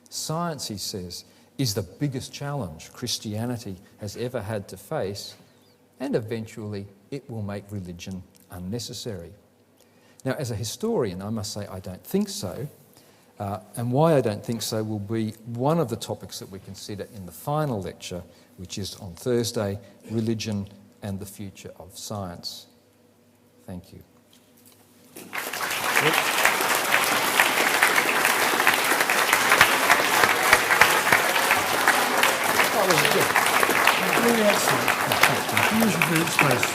Science, he says, is the biggest challenge Christianity has ever had to face, and eventually it will make religion unnecessary. Now, as a historian, I must say I don't think so, and why I don't think so will be one of the topics that we consider in the final lecture, which is on Thursday, Religion and the Future of Science. Thank you. That was good. Really excellent. Beautifully expressed.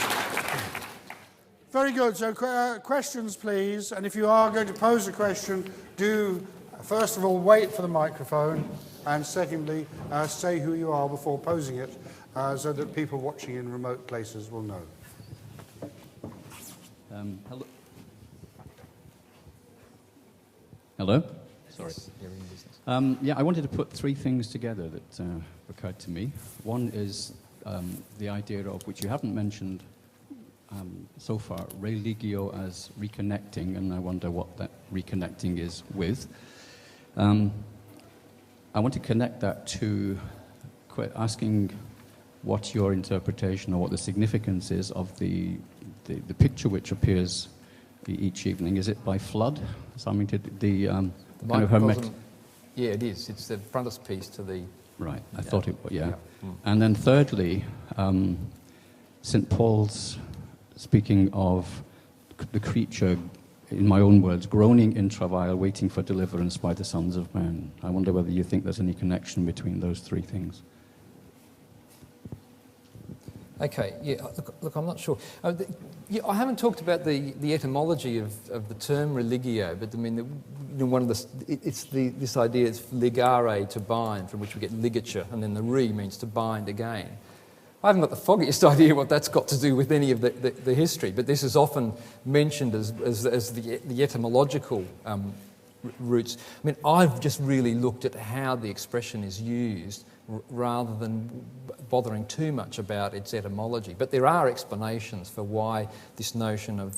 Very good. So questions, please. And if you are going to pose a question, do, first of all, wait for the microphone. And secondly, say who you are before posing it, so that people watching in remote places will know. Hello. Hello? Sorry. Yeah, I wanted to put three things together that occurred to me. One is the idea of, which you haven't mentioned so far, religio as reconnecting, and I wonder what that reconnecting is with. I want to connect that to asking what your interpretation or what the significance is of the picture which appears each evening. Is it by flood? Something to the kind of hermetic? Yeah, it is. It's the frontispiece to the... Right, I thought it was, yeah. And then thirdly, St. Paul's speaking of the creature, in my own words, groaning in travail, waiting for deliverance by the sons of men. I wonder whether you think there's any connection between those three things. Okay, yeah, look, I'm not sure. I haven't talked about the etymology of the term religio, but I mean, one of it's this idea, it's ligare, to bind, from which we get ligature, and then the re means to bind again. I haven't got the foggiest idea what that's got to do with any of the history, but this is often mentioned as the etymological roots. I mean, I've just really looked at how the expression is used rather than bothering too much about its etymology. But there are explanations for why this notion of,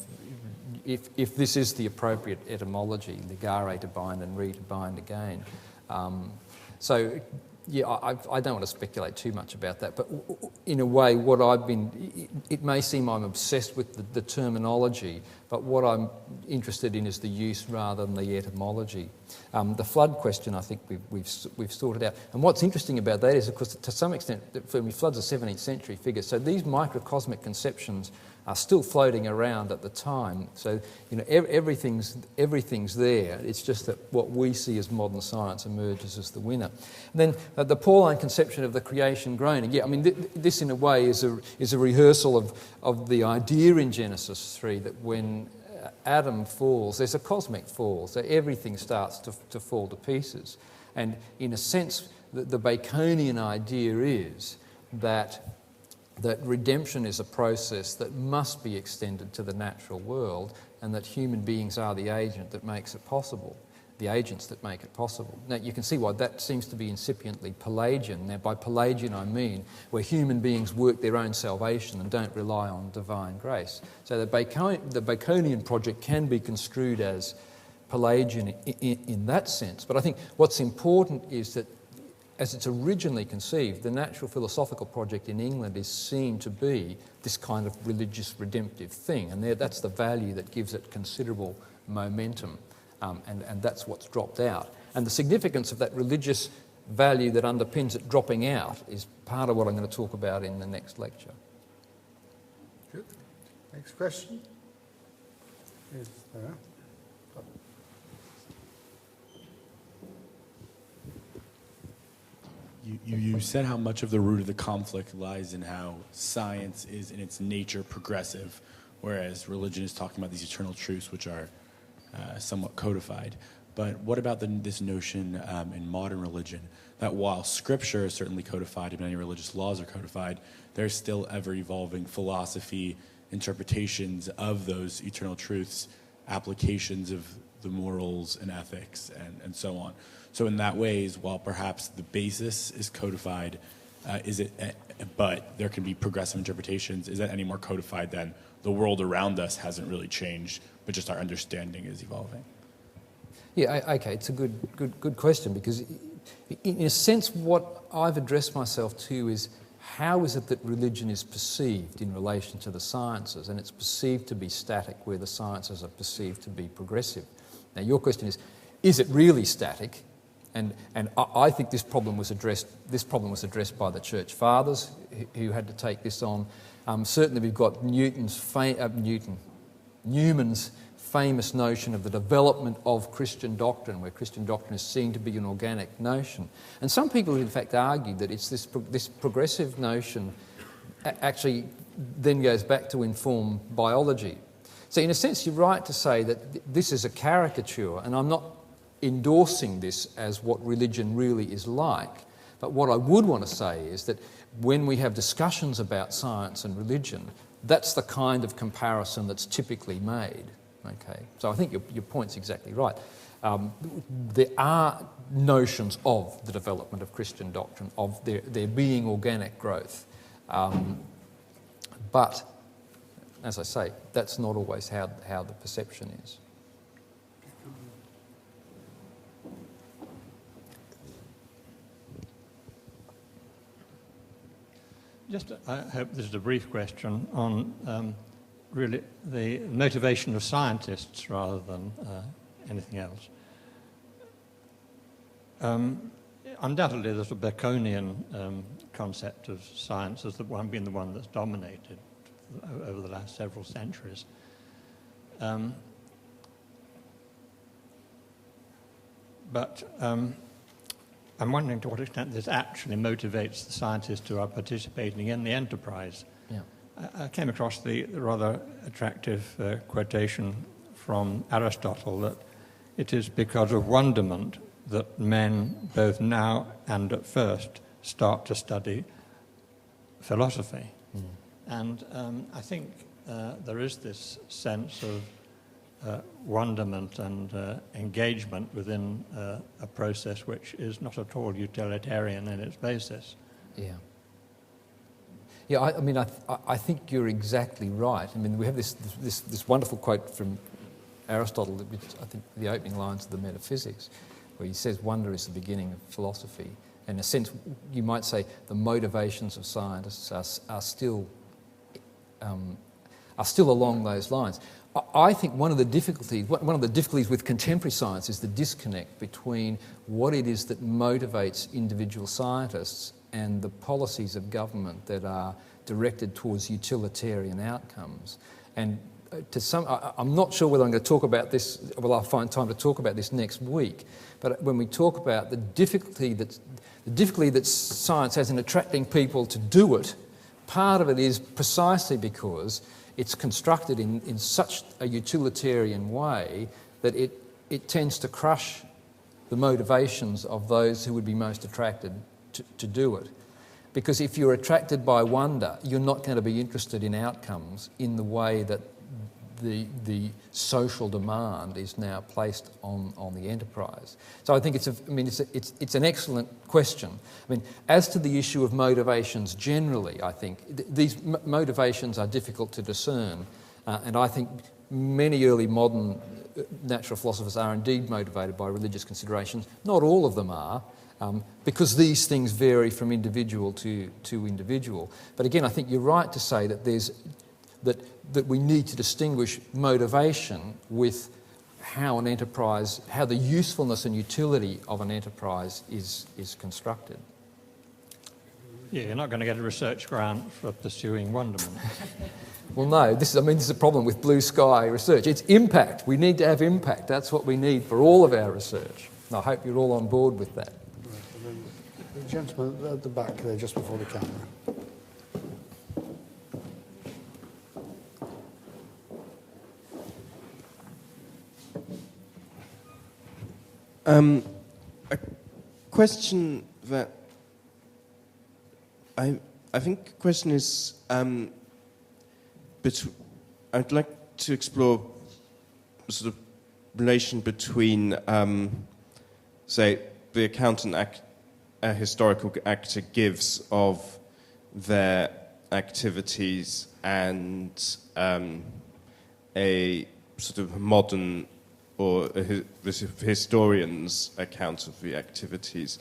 if this is the appropriate etymology, ligare, to bind, and re, to bind again. So, yeah, I don't want to speculate too much about that, but in a way, what I've been, it may seem I'm obsessed with the terminology, but what I'm interested in is the use rather than the etymology. The flood question, I think we've sorted out. And what's interesting about that is, of course, to some extent, for me, flood's a 17th century figure, so these microcosmic conceptions are still floating around at the time. So, you know, everything's there. It's just that what we see as modern science emerges as the winner. And then the Pauline conception of the creation groaning. Yeah, I mean, this in a way is a rehearsal of the idea in Genesis 3 that when Adam falls, there's a cosmic fall. So everything starts to fall to pieces. And in a sense, the Baconian idea is that redemption is a process that must be extended to the natural world, and that human beings are the agent that makes it possible, the agents that make it possible. Now, you can see why that seems to be incipiently Pelagian. Now, by Pelagian, I mean where human beings work their own salvation and don't rely on divine grace. So the Baconian project can be construed as Pelagian in that sense. But I think what's important is that as it's originally conceived, the natural philosophical project in England is seen to be this kind of religious redemptive thing, and that's the value that gives it considerable momentum, and that's what's dropped out. And the significance of that religious value that underpins it dropping out is part of what I'm going to talk about in the next lecture. Good. Next question is there. You said how much of the root of the conflict lies in how science is in its nature progressive, whereas religion is talking about these eternal truths which are somewhat codified. But what about this notion in modern religion that while scripture is certainly codified and many religious laws are codified, there's still ever-evolving philosophy, interpretations of those eternal truths, applications of the morals and ethics and so on. So in that ways, while perhaps the basis is codified, but there can be progressive interpretations. Is that any more codified than the world around us hasn't really changed, but just our understanding is evolving? Yeah, okay, it's a good question, because in a sense what I've addressed myself to is how is it that religion is perceived in relation to the sciences, and it's perceived to be static where the sciences are perceived to be progressive. Now your question is it really static? And I think this problem was addressed by the Church Fathers who had to take this on. Certainly we've got Newman's famous notion of the development of Christian doctrine, where Christian doctrine is seen to be an organic notion. And some people in fact argue that it's this progressive notion actually then goes back to inform biology. So in a sense you're right to say that this is a caricature, and I'm not endorsing this as what religion really is like. But what I would want to say is that when we have discussions about science and religion, that's the kind of comparison that's typically made. Okay, so I think your point's exactly right. There are notions of the development of Christian doctrine, of there being organic growth. But, as I say, that's not always how the perception is. I hope this is a brief question on really the motivation of scientists rather than anything else. Undoubtedly, there's a Baconian concept of science as being the one that's dominated over the last several centuries. But I'm wondering to what extent this actually motivates the scientists who are participating in the enterprise. Yeah. I came across the rather attractive quotation from Aristotle that it is because of wonderment that men, both now and at first, start to study philosophy. Mm. And I think there is this sense of wonderment and engagement within a process which is not at all utilitarian in its basis. Yeah. Yeah, I mean, I think you're exactly right. I mean, we have this wonderful quote from Aristotle, which I think the opening lines of the Metaphysics, where he says wonder is the beginning of philosophy. In a sense, you might say the motivations of scientists are still along those lines. I think one of the difficulties with contemporary science is the disconnect between what it is that motivates individual scientists and the policies of government that are directed towards utilitarian outcomes. And I'm not sure whether I'm going to talk about this, well, I'll find time to talk about this next week, but when we talk about the difficulty that science has in attracting people to do it, part of it is precisely because it's constructed in such a utilitarian way that it tends to crush the motivations of those who would be most attracted to do it. Because if you're attracted by wonder, you're not going to be interested in outcomes in the way that the social demand is now placed on the enterprise. So I think it's an excellent question. I mean, as to the issue of motivations generally, I think these motivations are difficult to discern, and I think many early modern natural philosophers are indeed motivated by religious considerations. Not all of them are, because these things vary from individual to individual. But again, I think you're right to say that that we need to distinguish motivation with how the usefulness and utility of an enterprise is constructed. Yeah, you're not going to get a research grant for pursuing wonderment. Well, no, this is a problem with blue sky research. It's impact. We need to have impact. That's what we need for all of our research. And I hope you're all on board with that. Right, and then the gentleman at the back there, just before the camera. A question that I think the question is, I'd like to explore sort of relation between, say, the account and a historical actor gives of their activities and a sort of modern or the historian's account of the activities,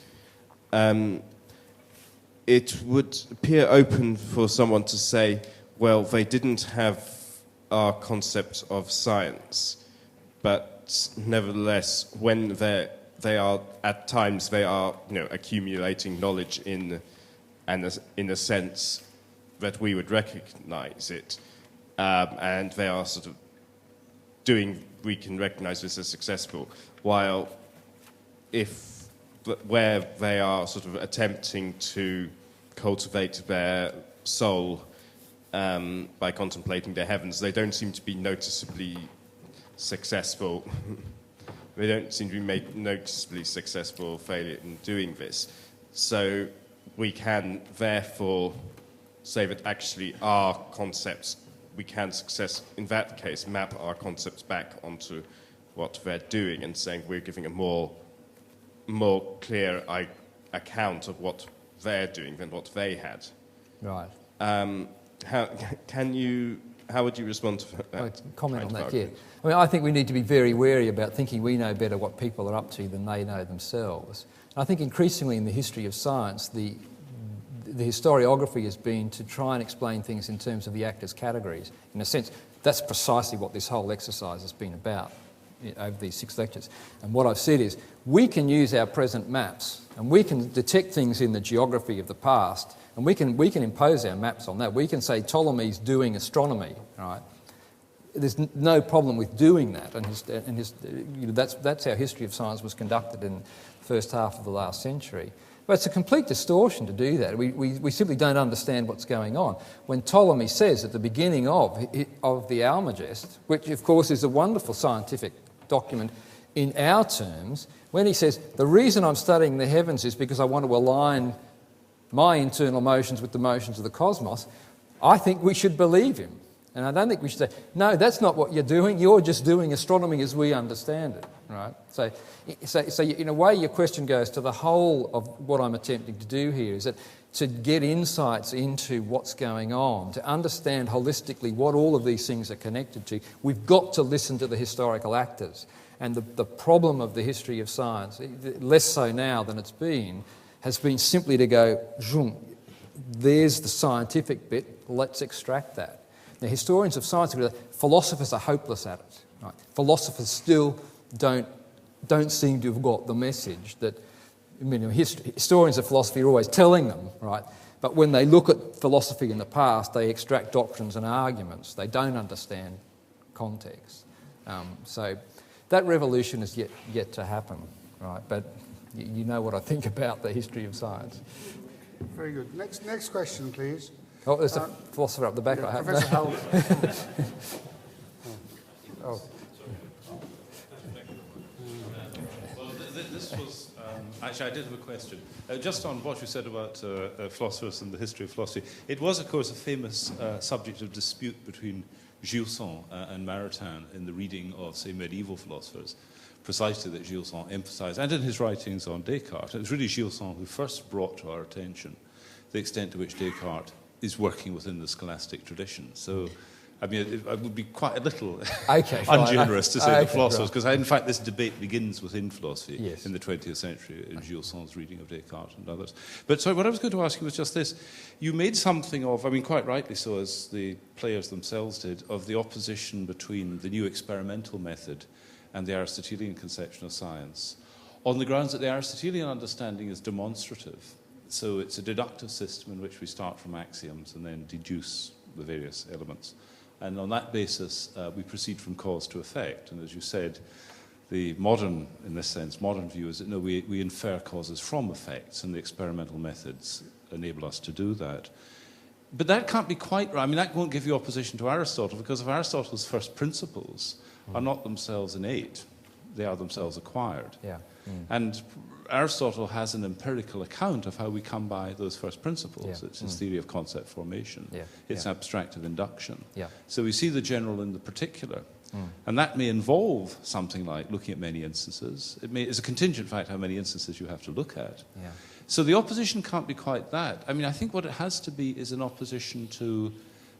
it would appear open for someone to say, well, they didn't have our concept of science, but nevertheless, when they are at times they are accumulating knowledge in a sense that we would recognize it, and they are sort of we can recognize this as successful, while where they are sort of attempting to cultivate their soul by contemplating the heavens, they don't seem to be noticeably successful. They don't seem to be noticeably successful or failure in doing this. So we can therefore say that actually our concepts, we can in that case, map our concepts back onto what they're doing and saying we're giving a more clear account of what they're doing than what they had. Right. How would you respond to that? I'd comment on that, yeah. I mean, I think we need to be very wary about thinking we know better what people are up to than they know themselves. And I think increasingly in the history of science, the historiography has been to try and explain things in terms of the actors' categories. In a sense, that's precisely what this whole exercise has been about over these 6 lectures. And what I've said is, we can use our present maps and we can detect things in the geography of the past, and we can impose our maps on that. We can say Ptolemy's doing astronomy, right? There's no problem with doing that, and that's how history of science was conducted in the first half of the last century. But it's a complete distortion to do that. We simply don't understand what's going on. When Ptolemy says at the beginning of the Almagest, which of course is a wonderful scientific document in our terms, when he says, the reason I'm studying the heavens is because I want to align my internal motions with the motions of the cosmos, I think we should believe him. And I don't think we should say, no, that's not what you're doing, you're just doing astronomy as we understand it, right? So in a way, your question goes to the whole of what I'm attempting to do here, is that to get insights into what's going on, to understand holistically what all of these things are connected to, we've got to listen to the historical actors. And the problem of the history of science, less so now than it's been, has been simply to go, there's the scientific bit, let's extract that. Now, historians of science, philosophers are hopeless at it. Right? Philosophers still don't seem to have got the message that, historians of philosophy are always telling them, right? But when they look at philosophy in the past, they extract doctrines and arguments. They don't understand context. So that revolution is yet to happen, right? But you know what I think about the history of science. Very good. Next question, please. Oh, there's a philosopher up the back. Yeah, I Professor Howell. Well, this was... actually, I did have a question. Just on what you said about philosophers and the history of philosophy. It was, of course, a famous subject of dispute between Gilson and Maritain in the reading of, say, medieval philosophers, precisely that Gilson emphasized, and in his writings on Descartes. It was really Gilson who first brought to our attention the extent to which Descartes is working within the scholastic tradition. So, I mean, it would be quite a little ungenerous to say the philosophers, because in fact this debate begins within philosophy in the 20th century, in Gilson's reading of Descartes and others. But sorry, what I was going to ask you was just this. You made something of, I mean, quite rightly so, as the players themselves did, of the opposition between the new experimental method and the Aristotelian conception of science, on the grounds that the Aristotelian understanding is demonstrative. So it's a deductive system in which we start from axioms and then deduce the various elements. And on that basis, we proceed from cause to effect. And as you said, the modern, in this sense, modern view is that no, we infer causes from effects, and the experimental methods enable us to do that. But that can't be quite right. I mean, that won't give you opposition to Aristotle, because if Aristotle's first principles are not themselves innate, they are themselves acquired. Yeah. And Aristotle has an empirical account of how we come by those first principles. Yeah. It's his theory of concept formation. Yeah. It's abstractive induction. Yeah. So we see the general in the particular. And that may involve something like looking at many instances. It's a contingent fact how many instances you have to look at. Yeah. So the opposition can't be quite that. I mean, I think what it has to be is an opposition to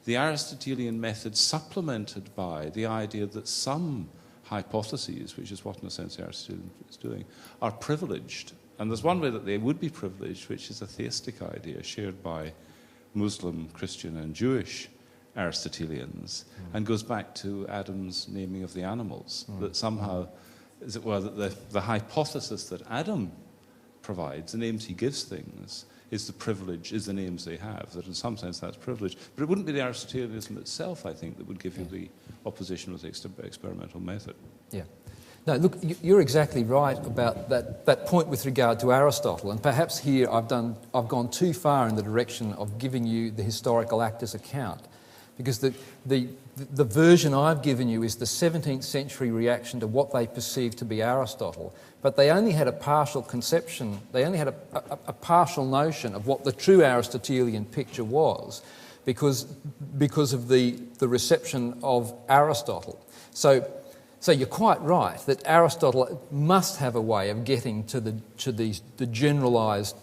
the Aristotelian method supplemented by the idea that some hypotheses, which is what in a sense Aristotle is doing, are privileged. And there's one way that they would be privileged, which is a theistic idea shared by Muslim, Christian and Jewish Aristotelians, and goes back to Adam's naming of the animals, that somehow, as it were, that the hypothesis that Adam provides, the names he gives things, is the privilege, is the names they have, that in some sense that's privilege. But it wouldn't be the Aristotelianism itself, I think, that would give you the opposition with the experimental method. Yeah. No, look, you're exactly right about that point with regard to Aristotle, and perhaps here I've gone too far in the direction of giving you the historical actor's account, because the version I've given you is the 17th century reaction to what they perceived to be Aristotle, but they only had a partial conception, they only had a partial notion of what the true Aristotelian picture was, because of the reception of Aristotle. So you're quite right that Aristotle must have a way of getting to the generalised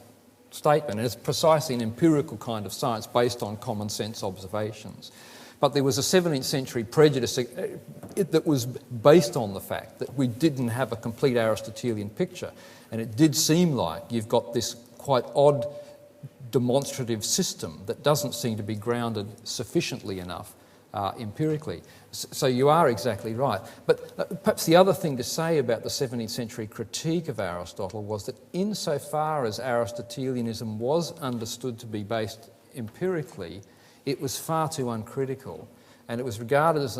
statement, and it's precisely an empirical kind of science based on common sense observations. But there was a 17th century prejudice that was based on the fact that we didn't have a complete Aristotelian picture, and it did seem like you've got this quite odd demonstrative system that doesn't seem to be grounded sufficiently enough empirically. So you are exactly right. But perhaps the other thing to say about the 17th century critique of Aristotle was that insofar as Aristotelianism was understood to be based empirically, it was far too uncritical. And it was regarded as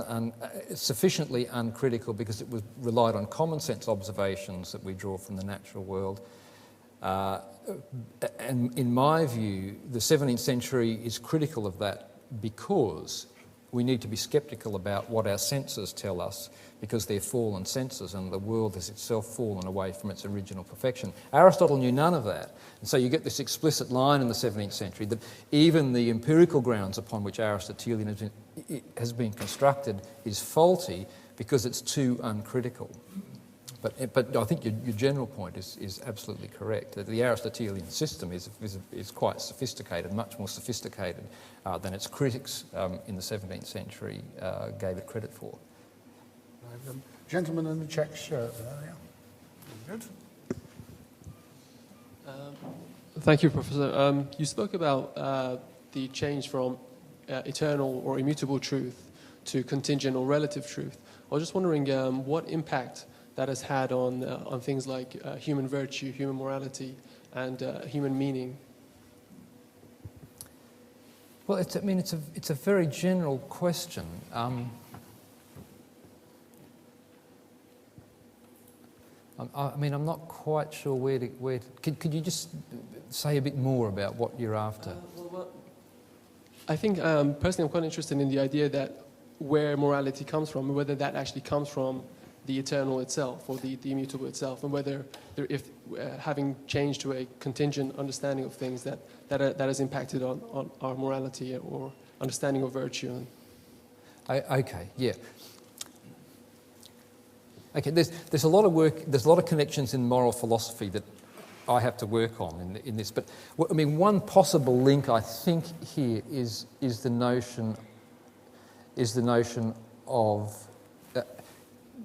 sufficiently uncritical because it relied on common sense observations that we draw from the natural world. And in my view, the 17th century is critical of that because we need to be sceptical about what our senses tell us, because they're fallen senses and the world has itself fallen away from its original perfection. Aristotle knew none of that. And so you get this explicit line in the 17th century that even the empirical grounds upon which Aristotelianism has been constructed is faulty because it's too uncritical. But I think your general point is absolutely correct, that the Aristotelian system is quite sophisticated, much more sophisticated than its critics in the 17th century gave it credit for. Gentleman in the check shirt there, yeah. Good. Thank you, Professor. You spoke about the change from eternal or immutable truth to contingent or relative truth. I was just wondering what impact that has had on things like human virtue, human morality, and human meaning. Well, it's a very general question. I'm not quite sure where to could you just say a bit more about what you're after? I think personally I'm quite interested in the idea that where morality comes from, and whether that actually comes from the eternal itself or the immutable itself, and whether if having changed to a contingent understanding of things that has impacted on our morality or understanding of virtue. Okay, yeah. Okay, there's a lot of work, there's a lot of connections in moral philosophy that I have to work on in this, but one possible link I think here is the notion of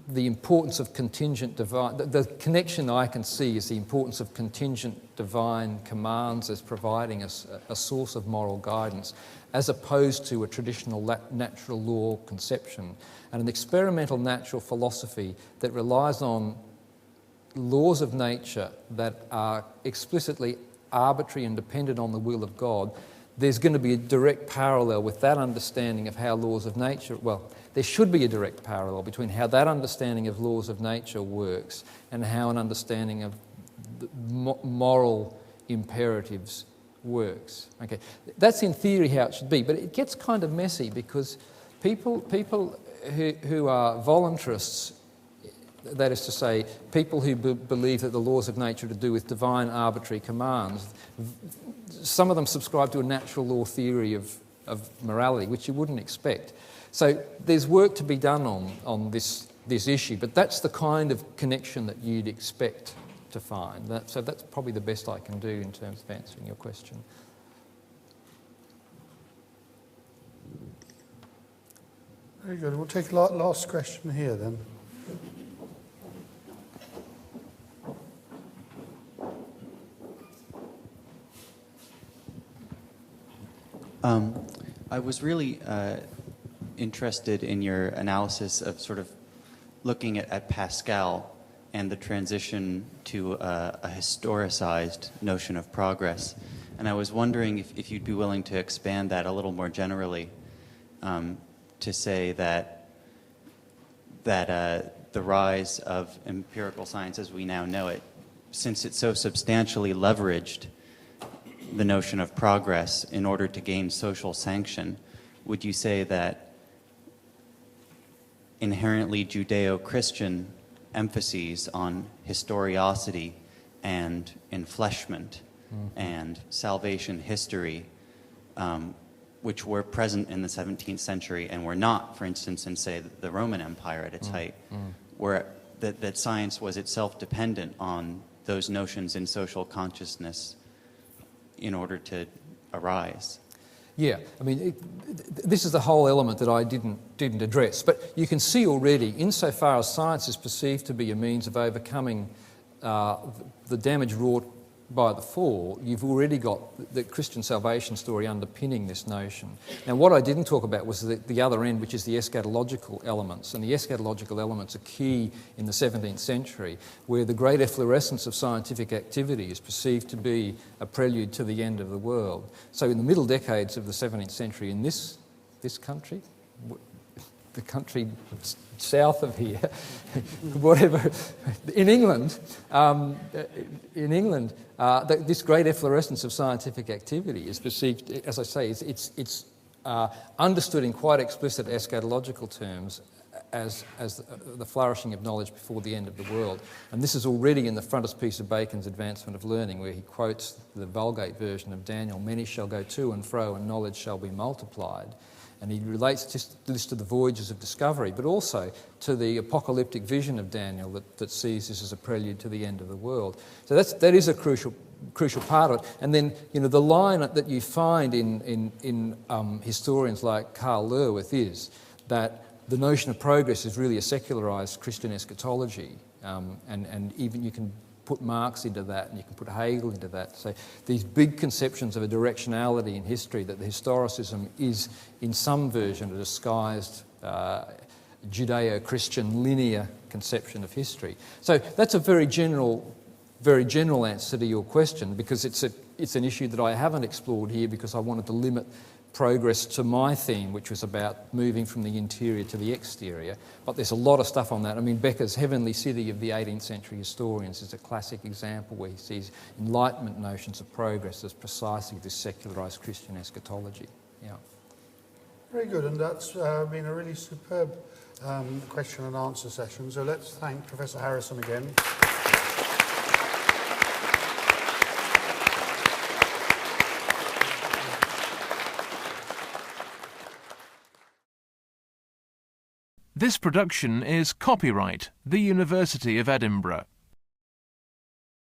the importance of contingent divine. The connection I can see is the importance of contingent divine commands as providing us a source of moral guidance, as opposed to a traditional natural law conception, and an experimental natural philosophy that relies on laws of nature that are explicitly arbitrary and dependent on the will of God. There's going to be a direct parallel with that understanding of how laws of nature, there should be a direct parallel between how that understanding of laws of nature works and how an understanding of moral imperatives works. Okay, that's in theory how it should be, but it gets kind of messy because people who are voluntarists, that is to say, people who believe that the laws of nature are to do with divine arbitrary commands, some of them subscribe to a natural law theory of morality, which you wouldn't expect. So there's work to be done on this issue, but that's the kind of connection that you'd expect to find. So that's probably the best I can do in terms of answering your question. Very good. We'll take last question here then. I was really interested in your analysis of sort of looking at Pascal and the transition to a historicized notion of progress. And I was wondering if you'd be willing to expand that a little more generally, to say that the rise of empirical science as we now know it, since it so substantially leveraged the notion of progress in order to gain social sanction, would you say that inherently Judeo-Christian emphases on historiosity and enfleshment and salvation history, which were present in the 17th century and were not, for instance, in, say, the Roman Empire at its height, where that science was itself dependent on those notions in social consciousness in order to arise? Yeah, I mean, this is the whole element that I didn't address. But you can see already, insofar as science is perceived to be a means of overcoming the damage wrought by the fall, you've already got the Christian salvation story underpinning this notion. Now, what I didn't talk about was the other end, which is the eschatological elements. And the eschatological elements are key in the 17th century, where the great efflorescence of scientific activity is perceived to be a prelude to the end of the world. So in the middle decades of the 17th century in this country, the country south of here, whatever, in England, this great efflorescence of scientific activity is perceived, as I say, it's understood in quite explicit eschatological terms as the flourishing of knowledge before the end of the world. And this is already in the frontispiece of Bacon's Advancement of Learning, where he quotes the Vulgate version of Daniel, "Many shall go to and fro, and knowledge shall be multiplied." And he relates this to the voyages of discovery, but also to the apocalyptic vision of Daniel that sees this as a prelude to the end of the world. So that is a crucial part of it. And then, the line that you find in historians like Carl Lerwith is that the notion of progress is really a secularised Christian eschatology, and even you can put Marx into that, and you can put Hegel into that. So these big conceptions of a directionality in history, that the historicism is, in some version, a disguised Judeo-Christian linear conception of history. So that's a very general answer to your question, because it's an issue that I haven't explored here because I wanted to limit progress to my theme, which was about moving from the interior to the exterior. But there's a lot of stuff on that. I mean, Becker's Heavenly City of the 18th century historians is a classic example where he sees Enlightenment notions of progress as precisely this secularised Christian eschatology. Yeah. Very good, and that's been a really superb question and answer session. So let's thank Professor Harrison again. This production is copyright The University of Edinburgh.